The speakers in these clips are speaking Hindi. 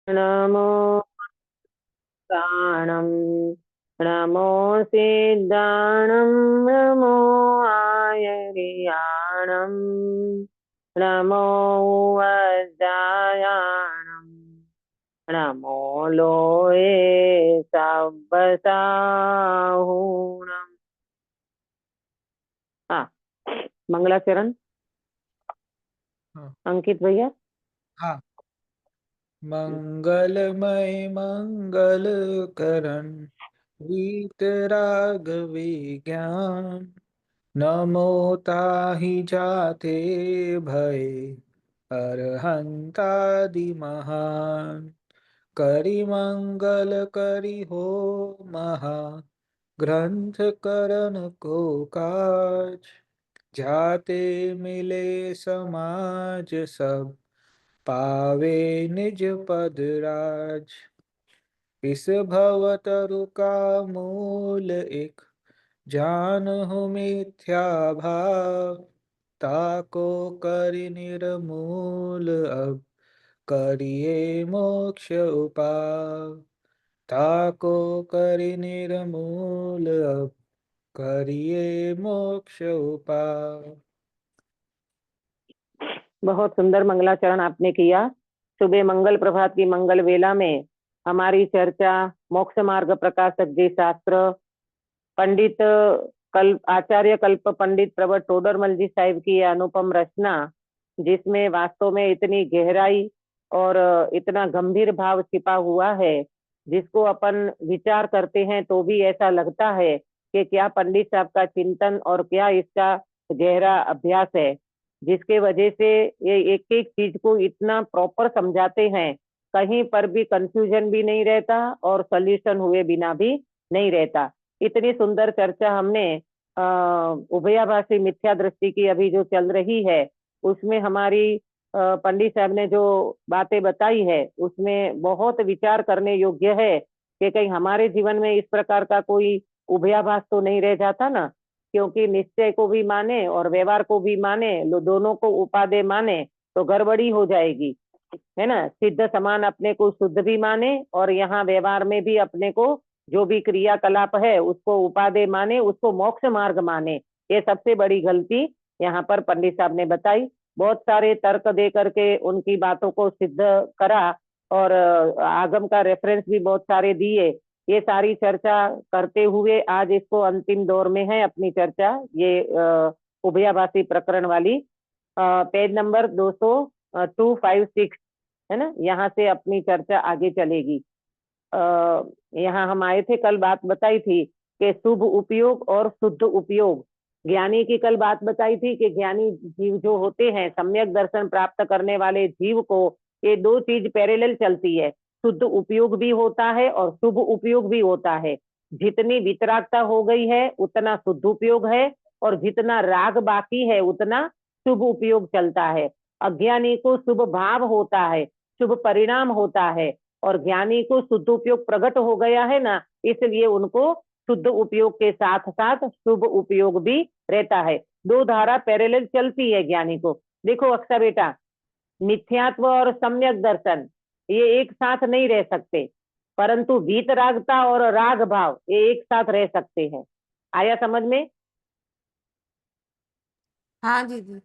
नमो प्राणम, नमो सिद्धाणम, नमो आयर्याणम, नमो वज्रायाणम, नमो लोये सब्बसाहूणम। हाँ, मंगलाचरण हाँ। अंकित भैया। हाँ। मंगलमय मंगल करण वीतराग विज्ञान, नमो ताहि जाते भय अरहंतादि महान। करि मंगल करि हो महा ग्रंथ करण को काज, जाते मिले समाज सब पावे निज पद राज। इस भवतरु का मूल एक, जानहु मिथ्या भाव, ताको करि निर्मूल अब करिए मोक्ष उपाय। ताको करि निर्मूल अब करिए मोक्ष उपाय। बहुत सुंदर मंगलाचरण आपने किया। सुबह मंगल प्रभात की मंगल वेला में हमारी चर्चा मोक्ष मार्ग प्रकाशक जी शास्त्र पंडित कल्प आचार्य कल्प पंडित प्रवर टोडरमल जी साहिब की यह अनुपम रचना, जिसमें वास्तव में इतनी गहराई और इतना गंभीर भाव छिपा हुआ है, जिसको अपन विचार करते हैं तो भी ऐसा लगता है कि क्या पंडित साहब का चिंतन और क्या इसका गहरा अभ्यास है, जिसके वजह से ये एक एक चीज को इतना प्रॉपर समझाते हैं, कहीं पर भी कंफ्यूजन भी नहीं रहता और सोल्यूशन हुए बिना भी नहीं रहता। इतनी सुंदर चर्चा हमने उभयाभाषी मिथ्या दृष्टि की अभी जो चल रही है, उसमें हमारी पंडित साहब ने जो बातें बताई है, उसमें बहुत विचार करने योग्य है कि कहीं हमारे जीवन में इस प्रकार का कोई उभयाभास तो नहीं रह जाता ना। क्योंकि निश्चय को भी माने और व्यवहार को भी माने, दोनों को उपादेय माने तो गड़बड़ी हो जाएगी, है ना। सिद्ध समान अपने को शुद्ध भी माने और यहाँ व्यवहार में भी अपने को जो भी क्रियाकलाप है उसको उपादेय माने, उसको मोक्ष मार्ग माने। ये सबसे बड़ी गलती यहाँ पर पंडित साहब ने बताई। बहुत सारे तर्क दे करके उनकी बातों को सिद्ध करा और आगम का रेफरेंस भी बहुत सारे दिए। ये सारी चर्चा करते हुए आज इसको अंतिम दौर में है अपनी चर्चा, ये उभयाभाषी प्रकरण वाली पेज नंबर 256, है ना। यहाँ से अपनी चर्चा आगे चलेगी। यहाँ हम आए थे, कल बात बताई थी कि शुभ उपयोग और शुद्ध उपयोग। ज्ञानी की कल बात बताई थी कि ज्ञानी जीव जो होते हैं, सम्यक दर्शन प्राप्त करने वाले जीव को ये दो चीज पैरेलल चलती है, शुद्ध उपयोग भी होता है और शुभ उपयोग भी होता है। जितनी वितरागता हो गई है उतना शुद्ध उपयोग है, और जितना राग बाकी है उतना शुभ उपयोग चलता है। अज्ञानी को शुभ भाव होता है, शुभ परिणाम होता है, और ज्ञानी को शुद्ध उपयोग प्रकट हो गया है ना, इसलिए उनको शुद्ध उपयोग के साथ साथ शुभ उपयोग भी रहता है। दो धारा पैरेलल चलती है ज्ञानी को। देखो अक्सर बेटा, मिथ्यात्व और सम्यक दर्शन ये एक साथ नहीं रह सकते, परंतु वीतरागता और राग भाव ये एक साथ रह सकते हैं। आया समझ में? हाँ दीदी।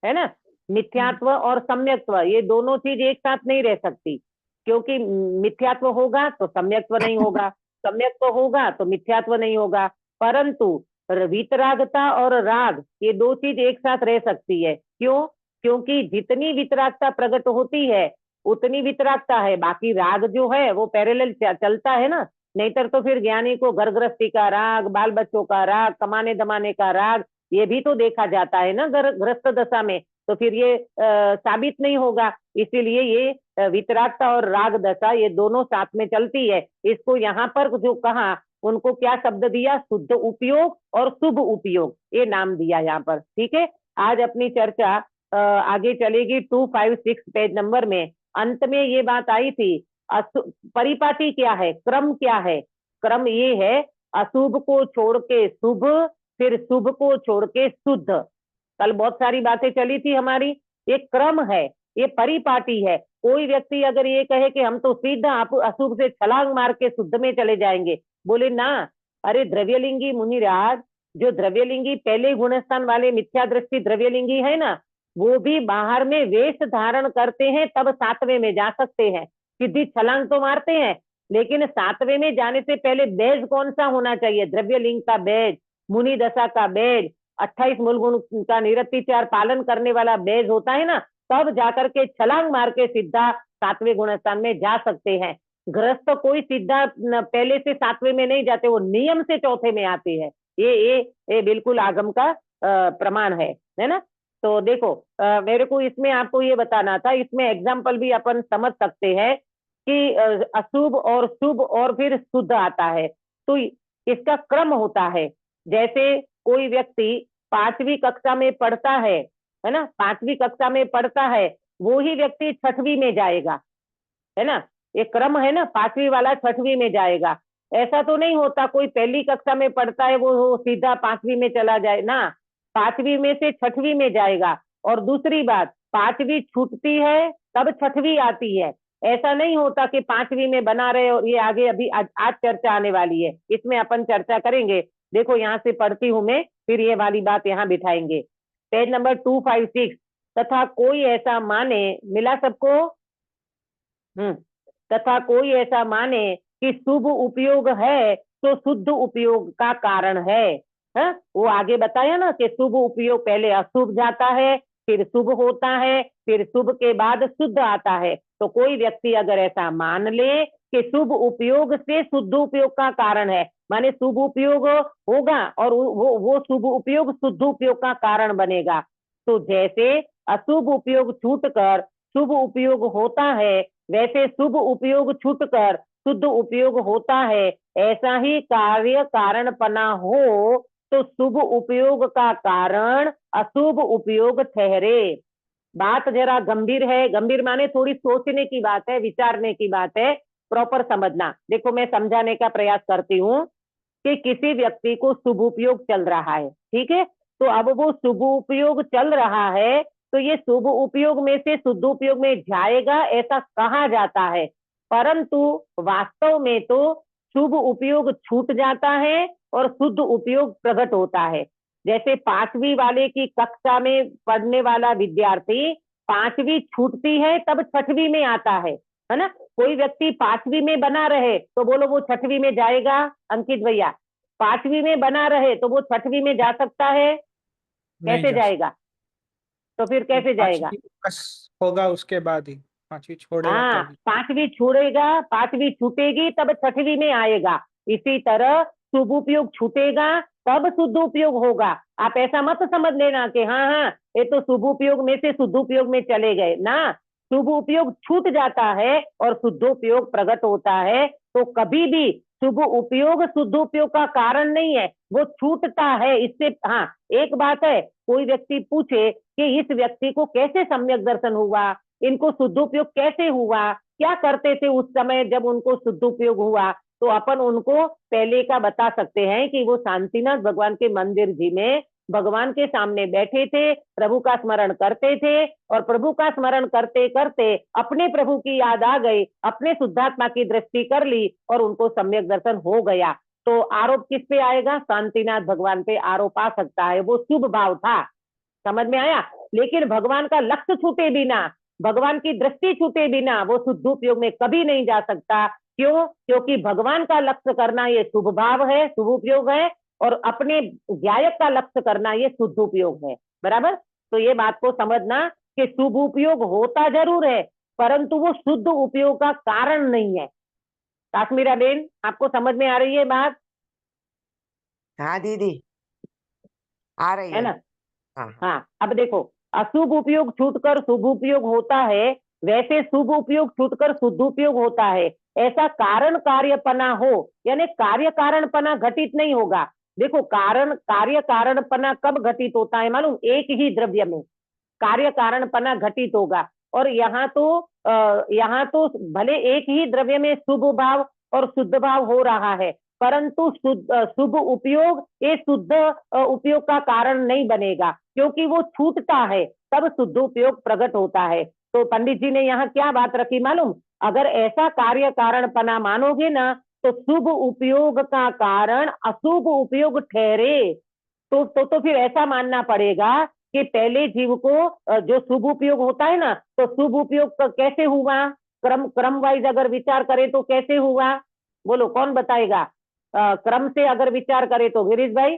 है ना। मिथ्यात्व और सम्यक्त्व ये दोनों चीज एक साथ नहीं रह सकती, क्योंकि मिथ्यात्व होगा तो सम्यक्त्व नहीं होगा, सम्यक्त्व होगा तो मिथ्यात्व नहीं होगा। परंतु वितरागता और राग ये दो चीज एक साथ रह सकती है। क्यों? क्योंकि जितनी वितरागता प्रकट होती है उतनी वितरागता है, बाकी राग जो है वो पैरेलल चलता है ना। नहीं तो फिर ज्ञानी को घर गृहस्थी का राग, बाल बच्चों का राग, कमाने दमाने का राग ये भी तो देखा जाता है ना ग्रस्त दशा में। तो फिर ये साबित नहीं होगा, इसीलिए ये वितरागता और राग दशा ये दोनों साथ में चलती है। इसको यहाँ पर जो कहा, उनको क्या शब्द दिया? शुद्ध उपयोग और शुभ उपयोग, ये नाम दिया यहाँ पर। ठीक है, आज अपनी चर्चा आगे चलेगी 256 पेज नंबर में। अंत में ये बात आई थी, परिपाटी क्या है, क्रम क्या है? क्रम ये है, अशुभ को छोड़ के शुभ, फिर शुभ को छोड़ के शुद्ध। कल बहुत सारी बातें चली थी हमारी, ये क्रम है, ये परिपाटी है। कोई व्यक्ति अगर ये कहे कि हम तो सीधा अशुभ से छलांग मार के शुद्ध में चले जाएंगे, बोले ना, अरे द्रव्यलिंगी मुनिराज, जो द्रव्यलिंगी पहले गुणस्थान वाले मिथ्या दृष्टि द्रव्यलिंगी है ना, वो भी बाहर में वेश धारण करते हैं तब सातवें में जा सकते हैं। सीधी छलांग तो मारते हैं, लेकिन सातवें में जाने से पहले बेज कौन सा होना चाहिए? द्रव्यलिंग का बेज, मुनि दशा का बेज, 28 मूल गुण का निरतिचार पालन करने वाला बेज होता है ना, तब जाकर के छलांग मार के सीधा सातवें गुणस्थान में जा सकते हैं। गृहस्थ कोई सीधा पहले से सातवें में नहीं जाते, वो नियम से चौथे में आते हैं। ये बिल्कुल आगम का प्रमाण है ना। तो देखो, मेरे को इसमें आपको ये बताना था, इसमें एग्जाम्पल भी अपन समझ सकते हैं कि अशुभ और शुभ और फिर शुद्ध आता है, तो इसका क्रम होता है। जैसे कोई व्यक्ति 5वीं कक्षा में पढ़ता है ना, 5वीं कक्षा में पढ़ता है, वो ही व्यक्ति 6वीं में जाएगा, है ना। ये क्रम है ना, 5वीं वाला 6वीं में जाएगा। ऐसा तो नहीं होता कोई पहली कक्षा में पढ़ता है वो सीधा 5वीं में चला जाए ना, 5वीं में से 6वीं में जाएगा। और दूसरी बात, 5वीं छूटती है तब 6वीं आती है। ऐसा नहीं होता कि 5वीं में बना रहे और ये आगे अभी आज चर्चा आने वाली है, इसमें अपन चर्चा करेंगे। देखो यहाँ से पढ़ती हूं मैं, फिर ये वाली बात यहाँ बिठाएंगे। Page number 256। तथा कोई ऐसा माने, मिला सबको? तथा कोई ऐसा माने कि शुभ उपयोग है तो शुद्ध उपयोग का कारण है। वो आगे बताया ना कि शुभ उपयोग पहले अशुभ जाता है, फिर शुभ होता है, फिर शुभ के बाद शुद्ध आता है। तो कोई व्यक्ति अगर ऐसा मान ले कि शुभ उपयोग से शुद्ध उपयोग का कारण है, माने शुभ उपयोग होगा और वो शुभ उपयोग शुद्ध उपयोग का कारण बनेगा। तो जैसे अशुभ उपयोग छूटकर शुभ उपयोग होता है, वैसे शुभ उपयोग छूटकर शुद्ध उपयोग होता है। ऐसा ही कार्य कारणपना हो तो शुभ उपयोग का कारण अशुभ उपयोग ठहरे। बात जरा गंभीर है, गंभीर माने थोड़ी सोचने की बात है, विचारने की बात है, प्रॉपर समझना। देखो मैं समझाने का प्रयास करती हूँ कि किसी व्यक्ति को शुभ उपयोग चल रहा है, ठीक है, तो अब वो शुभ उपयोग चल रहा है, तो ये शुभ उपयोग में से शुद्ध उपयोग में जाएगा ऐसा कहा जाता है, परंतु वास्तव में तो शुभ उपयोग छूट जाता है और शुद्ध उपयोग प्रकट होता है। जैसे 5वीं वाले की कक्षा में पढ़ने वाला विद्यार्थी 5वीं छूटती है तब 6वीं में आता है ना। कोई व्यक्ति 5वीं में बना रहे तो बोलो वो 6वीं में जाएगा? अंकित भैया, 5वीं में बना रहे तो वो 6वीं में जा सकता है? नहीं कैसे जा जाएगा? तो फिर कैसे जाएगा? 5वीं बस होगा उसके बाद ही, 5वीं छोड़ेगा हाँ, तभी। 5वीं छोड़ेगा, 5वीं छूटेगी तब 6वीं में आएगा। इसी तरह शुभ उपयोग छूटेगा तब शुद्ध उपयोग होगा। आप ऐसा मत समझ लेना कि हाँ हाँ ये तो शुभ उपयोग में से शुद्ध उपयोग में चले गए ना, शुभ उपयोग छूट जाता है और शुद्ध उपयोग प्रकट होता है। तो कभी भी शुभ उपयोग शुद्ध उपयोग का कारण नहीं है, वो छूटता है। इससे हाँ, एक बात है, कोई व्यक्ति पूछे कि इस व्यक्ति को कैसे सम्यक दर्शन हुआ, इनको शुद्ध उपयोग कैसे हुआ, क्या करते थे उस समय जब उनको शुद्ध उपयोग हुआ, तो अपन उनको पहले का बता सकते हैं कि वो शांतिनाथ भगवान के मंदिर जी में भगवान के सामने बैठे थे, प्रभु का स्मरण करते थे, और प्रभु का स्मरण करते करते अपने प्रभु की याद आ गई, अपने शुद्धात्मा की दृष्टि कर ली और उनको सम्यक दर्शन हो गया। तो आरोप किस पे आएगा? शांतिनाथ भगवान पे आरोप आ सकता है, वो शुभ भाव था। समझ में आया? लेकिन भगवान का लक्ष्य छूटे बिना, भगवान की दृष्टि छूटे बिना वो शुद्ध उपयोग में कभी नहीं जा सकता। क्यों? क्योंकि भगवान का लक्ष्य करना ये शुभ भाव है, शुभ उपयोग है, और अपने गायक का लक्ष्य करना ये शुद्ध उपयोग है। बराबर? तो ये बात को समझना कि शुभ उपयोग होता जरूर है, परंतु वो शुद्ध उपयोग का कारण नहीं है। काश्मीरा बेन, आपको समझ में आ रही है बात? हाँ दीदी, आ रही है है। ना? हाँ हाँ, अब देखो, अशुभ उपयोग छूटकर शुभ उपयोग होता है, वैसे शुभ उपयोग छूटकर शुद्ध उपयोग होता है। ऐसा कारण कार्यपना हो, यानी कार्य कारणपना घटित नहीं होगा। देखो, कारण कार्य कारणपना कब घटित होता है मालूम? एक ही द्रव्य में कार्य कारणपना घटित होगा। और यहाँ तो भले एक ही द्रव्य में शुभ भाव और शुद्ध भाव हो रहा है, परंतु शुभ उपयोग ये शुद्ध उपयोग का कारण नहीं बनेगा, क्योंकि वो छूटता है तब शुद्ध उपयोग प्रकट होता है। तो पंडित जी ने यहाँ क्या बात रखी मालूम, अगर ऐसा कार्य कारणपना मानोगे ना तो शुभ उपयोग का कारण अशुभ उपयोग ठहरे, तो फिर ऐसा मानना पड़ेगा कि पहले जीव को जो शुभ उपयोग होता है ना, तो शुभ उपयोग कैसे हुआ, क्रम वाइज अगर विचार करें तो कैसे हुआ, बोलो कौन बताएगा। क्रम से अगर विचार करें तो गिरीश भाई,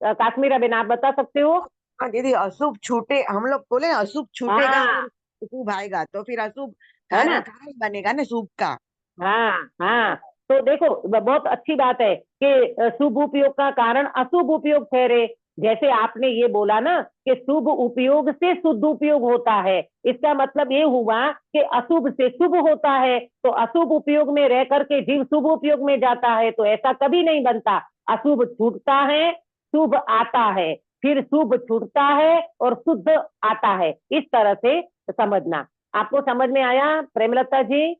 काश्मीरा बेन आप बता सकते हो। हाँ दीदी, अशुभ छूटे, हम लोग बोले ना अशुभ छूटेगा हाँ और शुभ आएगा, तो फिर अशुभ है ना, कारण बनेगा ना शुभ का। हाँ हाँ, तो देखो बहुत अच्छी बात है कि शुभ उपयोग का कारण अशुभ उपयोग ठहरे। जैसे आपने ये बोला ना कि शुभ उपयोग से शुद्ध उपयोग होता है, इसका मतलब ये हुआ कि अशुभ से शुभ होता है, तो अशुभ उपयोग में रह करके जीव शुभ उपयोग में जाता है, तो ऐसा कभी नहीं बनता। अशुभ छूटता है, शुभ आता है, फिर शुभ छूटता है और शुद्ध आता है, इस तरह से समझना। आपको समझ में आया प्रेमलता जी?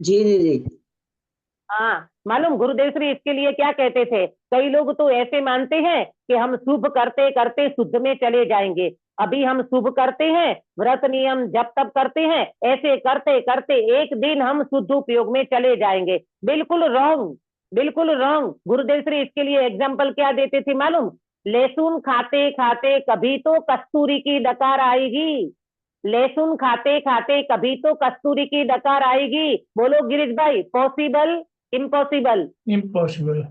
जी दीदी। हाँ, मालूम गुरुदेव श्री इसके लिए क्या कहते थे, कई लोग तो ऐसे मानते हैं कि हम शुभ करते करते शुद्ध में चले जाएंगे, अभी हम शुभ करते हैं, व्रत नियम जप तप करते हैं, ऐसे करते करते एक दिन हम शुद्ध उपयोग में चले जाएंगे। बिल्कुल रॉन्ग, बिल्कुल रॉन्ग। गुरुदेव श्री इसके लिए एग्जाम्पल क्या देते थे मालूम, लहसुन खाते खाते कभी तो कस्तूरी की डकार आएगी, लहसुन खाते खाते कभी तो कस्तूरी की डकार आएगी। बोलो गिरीश भाई, पॉसिबल इम्पॉसिबल? Impossible,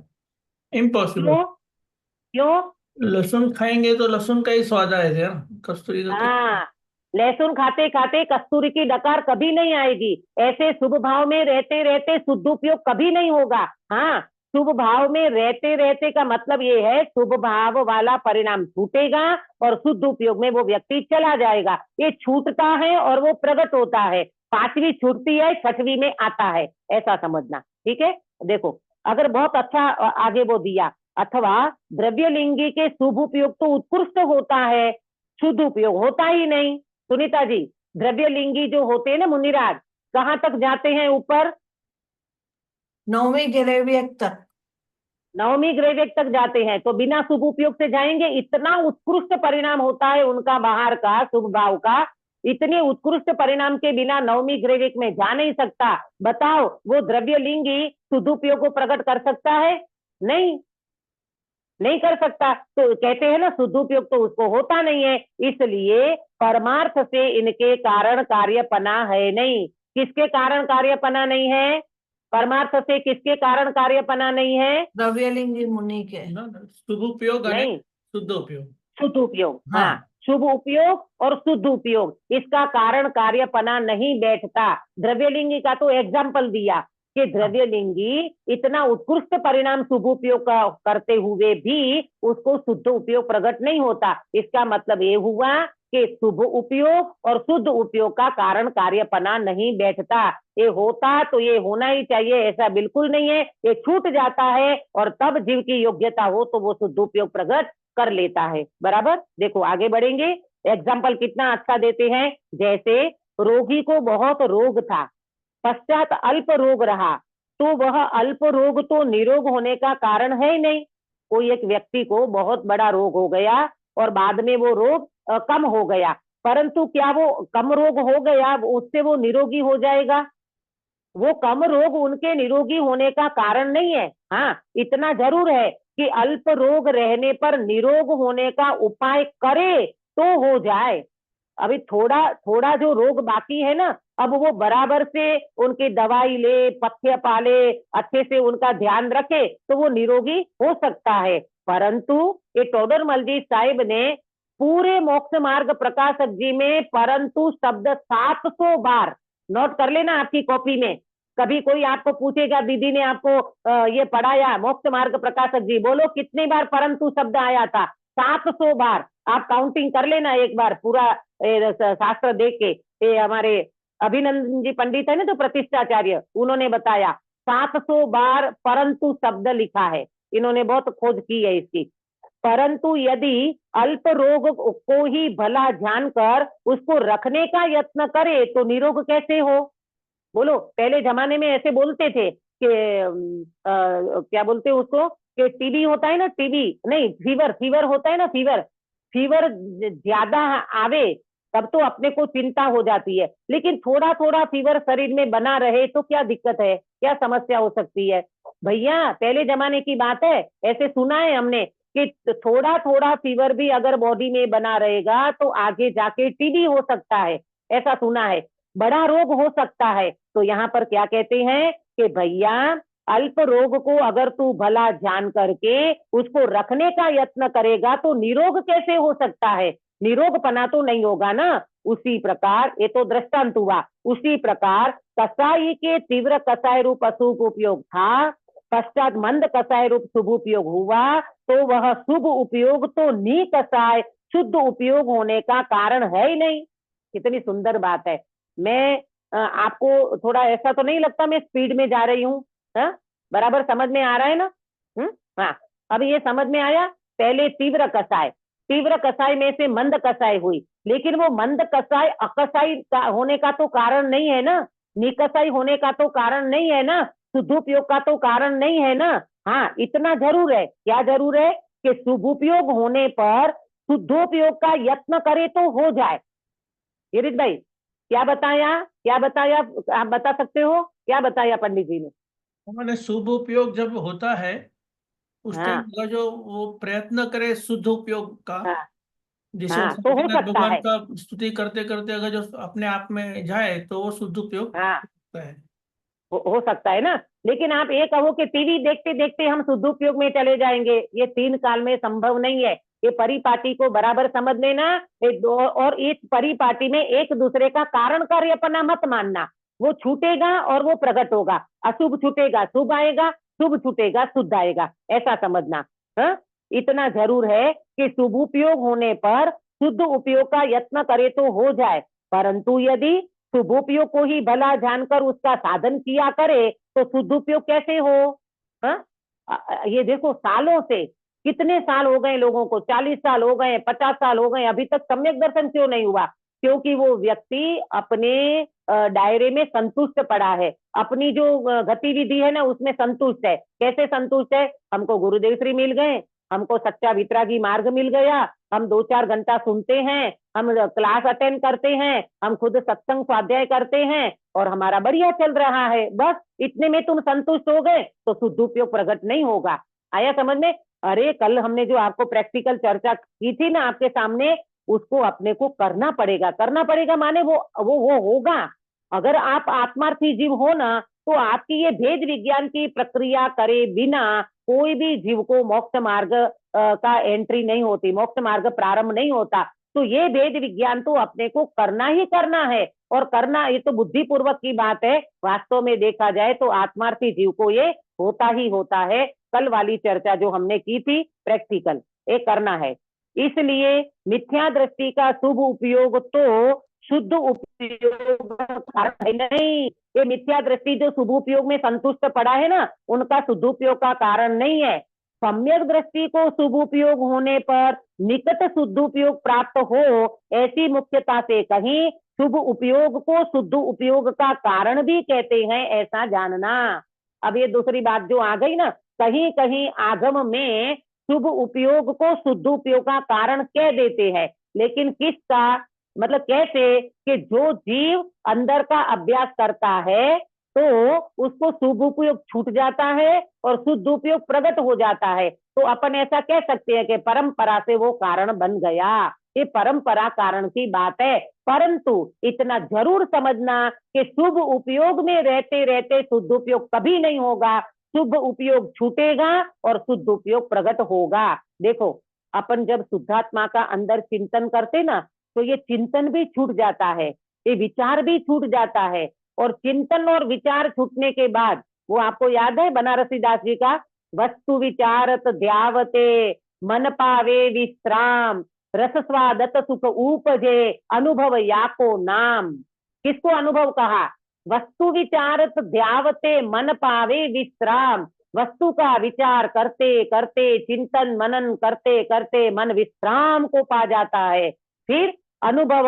impossible. क्यों? क्यों? लहसुन खाएंगे तो लहसुन का ही स्वाद आएगा, कस्तूरी का हाँ, लहसुन खाते खाते कस्तूरी की डकार कभी नहीं आएगी, ऐसे शुभ भाव में रहते रहते शुद्ध उपयोग कभी नहीं होगा। हाँ, शुभ भाव में रहते रहते का मतलब ये है शुभ भाव वाला परिणाम छूटेगा और शुद्ध उपयोग में वो व्यक्ति चला जाएगा। ये छूटता है और वो प्रकट होता है, पांचवी छूटती है छठवीं में आता है, ऐसा समझना। ठीक है, देखो अगर बहुत अच्छा आगे वो दिया, अथवा द्रव्यलिंगी के शुभ उपयोग तो उत्कृष्ट होता है, शुद्ध उपयोग होता ही नहीं। सुनीता जी, द्रव्यलिंगी जो होते हैं ना मुनिराज, कहाँ तक जाते हैं ऊपर? 9वीं ग्रेवियक तक। 9वीं ग्रेवियक तक जाते हैं, तो बिना शुभ उपयोग से जाएंगे, इतना उत्कृष्ट परिणाम होता है उनका बाहर का शुभ भाव का, इतने उत्कृष्ट परिणाम के बिना 9वीं ग्रेवियक में जा नहीं सकता। बताओ वो द्रव्यलिंगी शुद्ध उपयोग को प्रकट कर सकता है? नहीं, नहीं कर सकता। तो कहते हैं ना शुद्ध उपयोग तो उसको होता नहीं है, इसलिए परमार्थ से इनके कारण कार्यपना है नहीं। किसके कारण कार्यपना नहीं है? परमार्थ से किसके कारण कार्यपना नहीं है? द्रव्यलिंगी मुनि के। शुभ उपयोग અને नहीं, शुद्ध उपयोग। शुद्ध उपयोग। हाँ। हाँ, शुभ उपयोग और शुद्ध उपयोग, इसका कारण कार्यपना नहीं बैठता। द्रव्यलिंगी का तो एग्जाम्पल दिया कि द्रव्यलिंगी इतना उत्कृष्ट परिणाम शुभ उपयोग का करते हुए भी उसको शुद्ध उपयोग प्रकट नहीं होता। इसका मतलब ये हुआ कि शुभ उपयोग और शुद्ध उपयोग का कारण कार्यपना नहीं बैठता। ये होता तो ये होना ही चाहिए, ऐसा बिल्कुल नहीं है, ये छूट जाता है और तब जीव की योग्यता हो तो वो शुद्ध उपयोग प्रकट कर लेता है। बराबर, देखो आगे बढ़ेंगे, एग्जाम्पल कितना अच्छा देते हैं। जैसे रोगी को बहुत रोग था, पश्चात अल्प रोग रहा, तो वह अल्प रोग तो निरोग होने का कारण है ही नहीं। कोई एक व्यक्ति को बहुत बड़ा रोग हो गया और बाद में वो रोग कम हो गया, परंतु क्या वो कम रोग हो गया उससे वो निरोगी हो जाएगा? वो कम रोग उनके निरोगी होने का कारण नहीं है। हाँ, इतना जरूर है कि अल्प रोग रहने पर निरोग होने का उपाय करे तो हो जाए। अभी थोड़ा थोड़ा जो रोग बाकी है ना, अब वो बराबर से उनकी दवाई ले, पथ्य पाले, अच्छे से उनका ध्यान रखे तो वो निरोगी हो सकता है। परंतु ये टोडरमल जी साहिब ने पूरे मोक्ष मार्ग प्रकाशक जी में परंतु शब्द 700 बार नोट कर लेना आपकी कॉपी में। कभी कोई आपको पूछेगा दीदी ने आपको ये पढ़ाया मोक्ष मार्ग प्रकाशक जी, बोलो कितनी बार परंतु शब्द आया था? 700 बार। आप काउंटिंग कर लेना एक बार पूरा शास्त्र देख के। ये हमारे अभिनंदन जी पंडित है ना जो प्रतिष्ठाचार्य, उन्होंने बताया 700 बार परंतु शब्द लिखा है, इन्होंने बहुत खोज की है इसकी। परंतु यदि अल्प रोग को ही भला जानकर उसको रखने का यत्न करे तो निरोग कैसे हो? बोलो, पहले जमाने में ऐसे बोलते थे कि क्या बोलते हैं उसको, कि टीबी होता है ना, टीबी नहीं फीवर, फीवर होता है ना, फीवर, फीवर ज्यादा आवे तब तो अपने को चिंता हो जाती है। लेकिन थोड़ा थोड़ा फीवर शरीर में बना रहे तो क्या दिक्कत है, क्या समस्या हो सकती है? भैया पहले जमाने की बात है, ऐसे सुना है हमने कि थोड़ा थोड़ा फीवर भी अगर बॉडी में बना रहेगा तो आगे जाके टीबी हो सकता है, ऐसा सुना है, बड़ा रोग हो सकता है। तो यहाँ पर क्या कहते हैं कि भैया अल्प रोग को अगर तू भला जान करके उसको रखने का यत्न करेगा तो निरोग कैसे हो सकता है? निरोगपना तो नहीं होगा ना। उसी प्रकार ये तो दृष्टांत हुआ, उसी प्रकार कसाई के तीव्र कसाय रूप अशुभ उपयोग था, पश्चात मंद कसाय रूप शुभ उपयोग हुआ, तो वह शुभ उपयोग तो नी कसाय शुद्ध उपयोग होने का कारण है ही नहीं। कितनी सुंदर बात है। मैं आपको थोड़ा ऐसा तो नहीं लगता मैं स्पीड में जा रही हूँ? बराबर समझ में आ रहा है ना? हाँ, अब ये समझ में आया। पहले तीव्र कसाय में से मंद कसाय हुई, लेकिन वो मंद कसाय अकसाई होने का तो कारण नहीं है ना, निकसाई होने का तो कारण नहीं है ना, शुद्धोपयोग का तो कारण नहीं है ना। हाँ, इतना जरूर है। क्या जरूर है कि शुभोपयोग होने पर शुद्धोपयोग का यत्न करे तो हो जाए। गिरीश भाई क्या बताया, क्या बताया, आप बता सकते हो क्या बताया पंडित जी ने? मैंने शुभ उपयोग जब होता है उस टाइम हाँ अगर जो वो प्रयत्न करे शुद्ध उपयोग का, हाँ जैसे हाँ, तो हो स्वामीनाथ सकता भगवान है। का स्तुति करते करते अगर जो अपने आप में जाए तो वो शुद्ध उपयोग हाँ, होता है। हो सकता है ना। लेकिन आप ये कहो कि टीवी देखते देखते हम शुद्धोपयोग में चले जाएंगे, ये 3 काल में संभव नहीं है। ये परिपाटी को बराबर समझ लेना। और इस परिपाटी में एक दूसरे का कारण कार्यपना मत मानना। वो छूटेगा और वो प्रकट होगा, अशुभ छूटेगा शुभ आएगा, शुभ छूटेगा शुद्ध आएगा, ऐसा समझना। हाँ, इतना जरूर है कि शुभ उपयोग होने पर शुद्ध उपयोग का यत्न करे तो हो जाए, परंतु यदि शुभोपयोग को ही भला जानकर उसका साधन किया करे तो शुद्धोपयोग कैसे हो? हाँ, ये देखो सालों से, कितने साल हो गए लोगों को, 40 साल हो गए, 50 साल हो गए, अभी तक सम्यक दर्शन क्यों नहीं हुआ? क्योंकि वो व्यक्ति अपने दायरे में संतुष्ट पड़ा है, अपनी जो गतिविधि है ना उसमें संतुष्ट है। कैसे संतुष्ट है? हमको गुरुदेव श्री मिल गए, हमको सच्चा वितरागी मार्ग मिल गया, हम 2-4 घंटा सुनते हैं, हम क्लास अटेंड करते हैं, हम खुद सत्संग स्वाध्याय करते हैं और हमारा बढ़िया चल रहा है। बस इतने में तुम संतुष्ट हो गए तो शुद्धोपयोग प्रकट नहीं होगा। आया समझ में? अरे कल हमने जो आपको प्रैक्टिकल चर्चा की थी ना आपके सामने, उसको अपने को करना पड़ेगा माने वो होगा। अगर आप आत्मार्थी जीव हो ना तो आपकी ये भेद विज्ञान की प्रक्रिया करे बिना कोई भी जीव को मोक्ष मार्ग का एंट्री नहीं होती, मोक्ष मार्ग प्रारंभ नहीं होता। तो ये भेद विज्ञान तो अपने को करना ही करना है, और करना ये तो बुद्धिपूर्वक की बात है। वास्तव में देखा जाए तो आत्मार्थी जीव को ये होता ही होता है। कल वाली चर्चा जो हमने की थी प्रैक्टिकल, ये करना है। इसलिए मिथ्या दृष्टि का शुभ उपयोग तो शुद्ध उपयोग कारण है नहीं। ये मिथ्या दृष्टि जो शुभ उपयोग में संतुष्ट पड़ा है ना, उनका शुद्ध उपयोग का कारण नहीं है। सम्यक दृष्टि को शुभ उपयोग होने पर निकट शुद्ध उपयोग प्राप्त हो, ऐसी मुख्यता से कहीं शुभ उपयोग को शुद्ध उपयोग का कारण भी कहते हैं, ऐसा जानना। अब ये दूसरी बात जो आ गई ना, कहीं कहीं आगम में शुभ उपयोग को शुद्ध उपयोग का कारण कह देते हैं, लेकिन किसका मतलब कैसे कि जो जीव अंदर का अभ्यास करता है तो उसको शुभ उपयोग छूट जाता है और शुद्ध उपयोग प्रकट हो जाता है। तो अपन ऐसा कह सकते हैं कि परंपरा से वो कारण बन गया। ये परंपरा कारण की बात है, परंतु इतना जरूर समझना कि शुभ उपयोग में रहते रहते शुद्ध उपयोग कभी नहीं होगा। शुभ उपयोग छूटेगा और शुद्ध उपयोग प्रकट होगा। देखो अपन जब शुद्धात्मा का अंदर चिंतन करते ना तो ये चिंतन भी छूट जाता है, ये विचार भी छूट जाता है। और चिंतन और विचार छूटने के बाद वो आपको याद है बनारसी दास जी का, वस्तु विचारत ध्यावते मन पावे विश्राम, रस स्वादत सुख उपजे अनुभव याको नाम। किसको अनुभव कहा? वस्तु विचारत ध्यावते मन पावे विश्राम। वस्तु का विचार करते करते चिंतन मनन करते करते मन विश्राम को पा जाता है। फिर अनुभव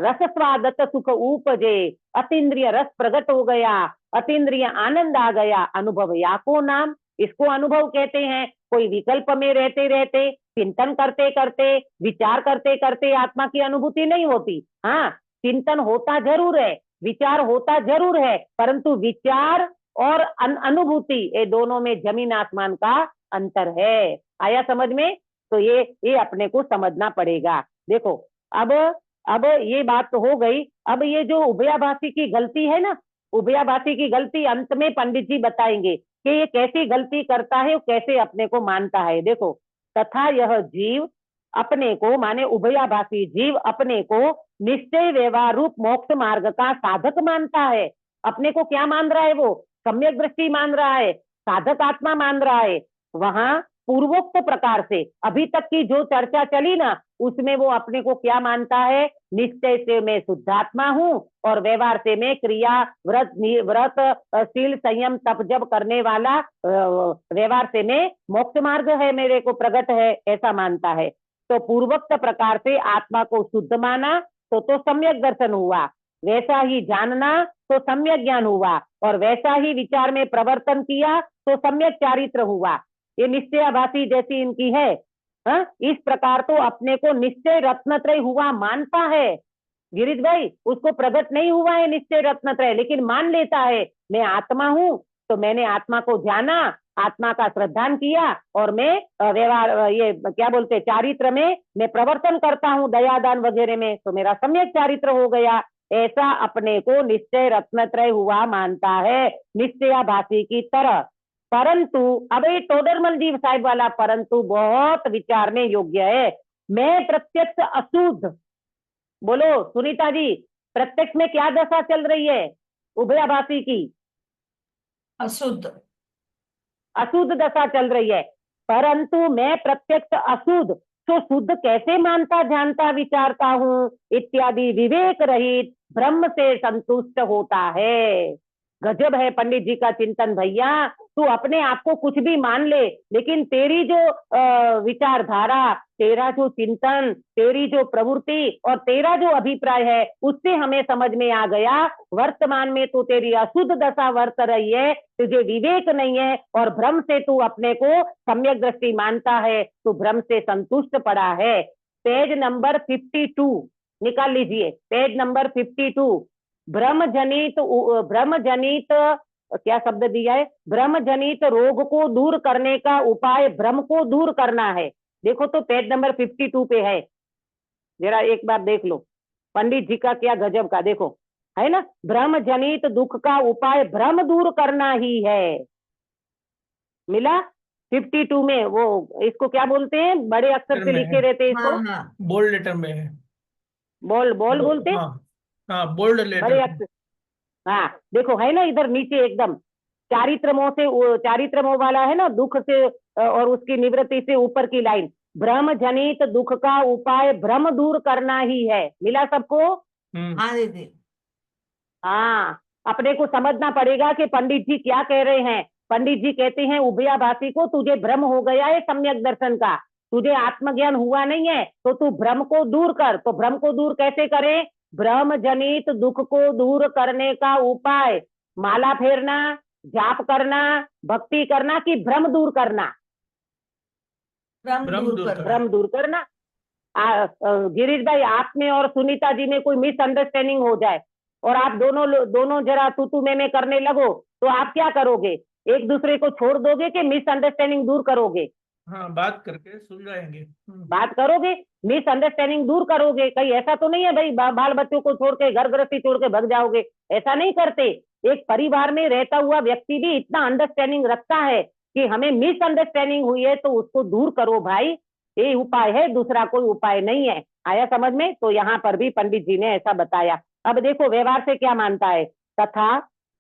रस स्वादत सुख उपजे, अतीन्द्रिय रस प्रकट हो गया, अतीन्द्रिय आनंद आ गया, अनुभव याको नाम। इसको अनुभव कहते हैं। कोई विकल्प में रहते रहते, चिंतन करते करते, विचार करते करते आत्मा की अनुभूति नहीं होती। हाँ, चिंतन होता जरूर है, विचार होता जरूर है, परंतु विचार और अनुभूति ये दोनों में जमीन आसमान का अंतर है। आया समझ में? तो ये अपने को समझना पड़ेगा। देखो अब ये बात तो हो गई। अब ये जो उभयाभासी की गलती है ना, उभयाभासी की गलती अंत में पंडित जी बताएंगे कि ये कैसी गलती करता है, कैसे अपने को मानता है। देखो, तथा यह जीव अपने को, माने उभयाभासी जीव अपने को निश्चय व्यवहार रूप मोक्ष मार्ग का साधक मानता है। अपने को क्या मान रहा है? वो सम्यक दृष्टि मान रहा है, साधक आत्मा मान रहा है। वहां पूर्वोक्त प्रकार से अभी तक की जो चर्चा चली ना, उसमें वो अपने को क्या मानता है? निश्चय से मैं शुद्धात्मा हूँ और व्यवहार से मैं क्रिया व्रत शील संयम तप जप करने वाला, व्यवहार से मैं मोक्ष मार्ग है, मेरे को प्रकट है, ऐसा मानता है। तो पूर्वोक्त प्रकार से आत्मा को शुद्ध माना तो सम्यक दर्शन हुआ, वैसा ही जानना तो सम्यक ज्ञान हुआ, और वैसा ही विचार में प्रवर्तन किया तो सम्यक चारित्र हुआ। ये निश्चयाभासी जैसी इनकी है। इस प्रकार तो अपने को निश्चय रत्नत्रय हुआ मानता है गिरीश भाई, उसको प्रकट नहीं हुआ है निश्चय रत्नत्रय, लेकिन मान लेता है मैं आत्मा हूँ। तो मैंने आत्मा को जाना, आत्मा का श्रद्धान किया, और मैं व्यवहार, ये क्या बोलते, चारित्र में मैं प्रवर्तन करता हूँ, दयादान वगैरह में, तो मेरा सम्यक चारित्र हो गया। ऐसा अपने को निश्चय रत्नत्रय हुआ मानता है, निश्चयाभासी की तरह। परंतु अब ये टोडरमल जी साहिब वाला परंतु बहुत विचारने योग्य है। मैं प्रत्यक्ष अशुद्ध, बोलो सुनीता जी, प्रत्यक्ष में क्या दशा चल रही है उभयाभासी की? अशुद्ध, अशुद्ध दशा चल रही है। परंतु मैं प्रत्यक्ष अशुद्ध, तो शुद्ध कैसे मानता, जानता, विचारता हूँ इत्यादि विवेक रहित ब्रह्म से संतुष्ट होता है। गजब है पंडित जी का चिंतन भैया। तू अपने आप को कुछ भी मान ले, लेकिन तेरी जो विचारधारा, तेरा जो चिंतन, तेरी जो प्रवृत्ति और तेरा जो अभिप्राय है, उससे हमें समझ में आ गया वर्तमान में तो तेरी अशुद्ध दशा वर्त रही है, तुझे विवेक नहीं है, और भ्रम से तू अपने को सम्यक दृष्टि मानता है, तू भ्रम से संतुष्ट पड़ा है। पेज नंबर 52 निकाल लीजिए, पेज नंबर 52। भ्रम जनित क्या शब्द दिया है? भ्रम जनित रोग को दूर करने का उपाय भ्रम को दूर करना है। देखो तो पेज नंबर 52 पे है, जरा एक बार देख लो पंडित जी का क्या गजब का, देखो है ना, भ्रम जनित दुख का उपाय भ्रम दूर करना ही है। मिला 52 में, वो इसको क्या बोलते हैं, बड़े अक्षर से लिखे रहते हैं इसको, हाँ हाँ, बोल्ड लेटर में है। बोल बोलते हैं, हाँ हाँ, बोल्ड बड़े लेटर। अक्षर। हाँ देखो है ना, इधर नीचे एकदम चारित्र मोह वाला है ना, दुख से और उसकी निवृत्ति से ऊपर की लाइन, भ्रम जनित दुख का उपाय भ्रम दूर करना ही है। मिला सबको? हाँ दीदी, हाँ, अपने को समझना पड़ेगा कि पंडित जी क्या कह रहे हैं। पंडित जी कहते हैं उभयाभासी को तुझे भ्रम हो गया है सम्यक दर्शन का, तुझे आत्मज्ञान हुआ नहीं है, तो तू भ्रम को दूर कर। तो भ्रम को दूर कैसे करे? भ्रम जनित दुख को दूर करने का उपाय माला फेरना, जाप करना, भक्ति करना, कि भ्रम दूर करना? भ्रम भ्रम दूर दूर कर, करना। भ्रम दूर करना। गिरीश भाई, आप में और सुनीता जी में कोई मिसअंडरस्टैंडिंग हो जाए और आप दोनों जरा तू में करने लगो, तो आप क्या करोगे? एक दूसरे को छोड़ दोगे कि मिसअंडरस्टैंडिंग दूर करोगे? हाँ, बात करके सुलझाएंगे। बात करोगे, मिसअंडरस्टैंडिंग दूर करोगे। कहीं ऐसा तो नहीं है भाई बाल बच्चों को छोड़ के, घर गृहस्थी छोड़ के भग जाओगे, ऐसा नहीं करते। एक परिवार में रहता हुआ व्यक्ति भी इतना अंडरस्टैंडिंग रखता है कि हमें मिसअंडरस्टैंडिंग हुई है तो उसको दूर करो भाई, ये उपाय है, दूसरा कोई उपाय नहीं है। आया समझ में? तो यहाँ पर भी पंडित जी ने ऐसा बताया। अब देखो व्यवहार से क्या मानता है, तथा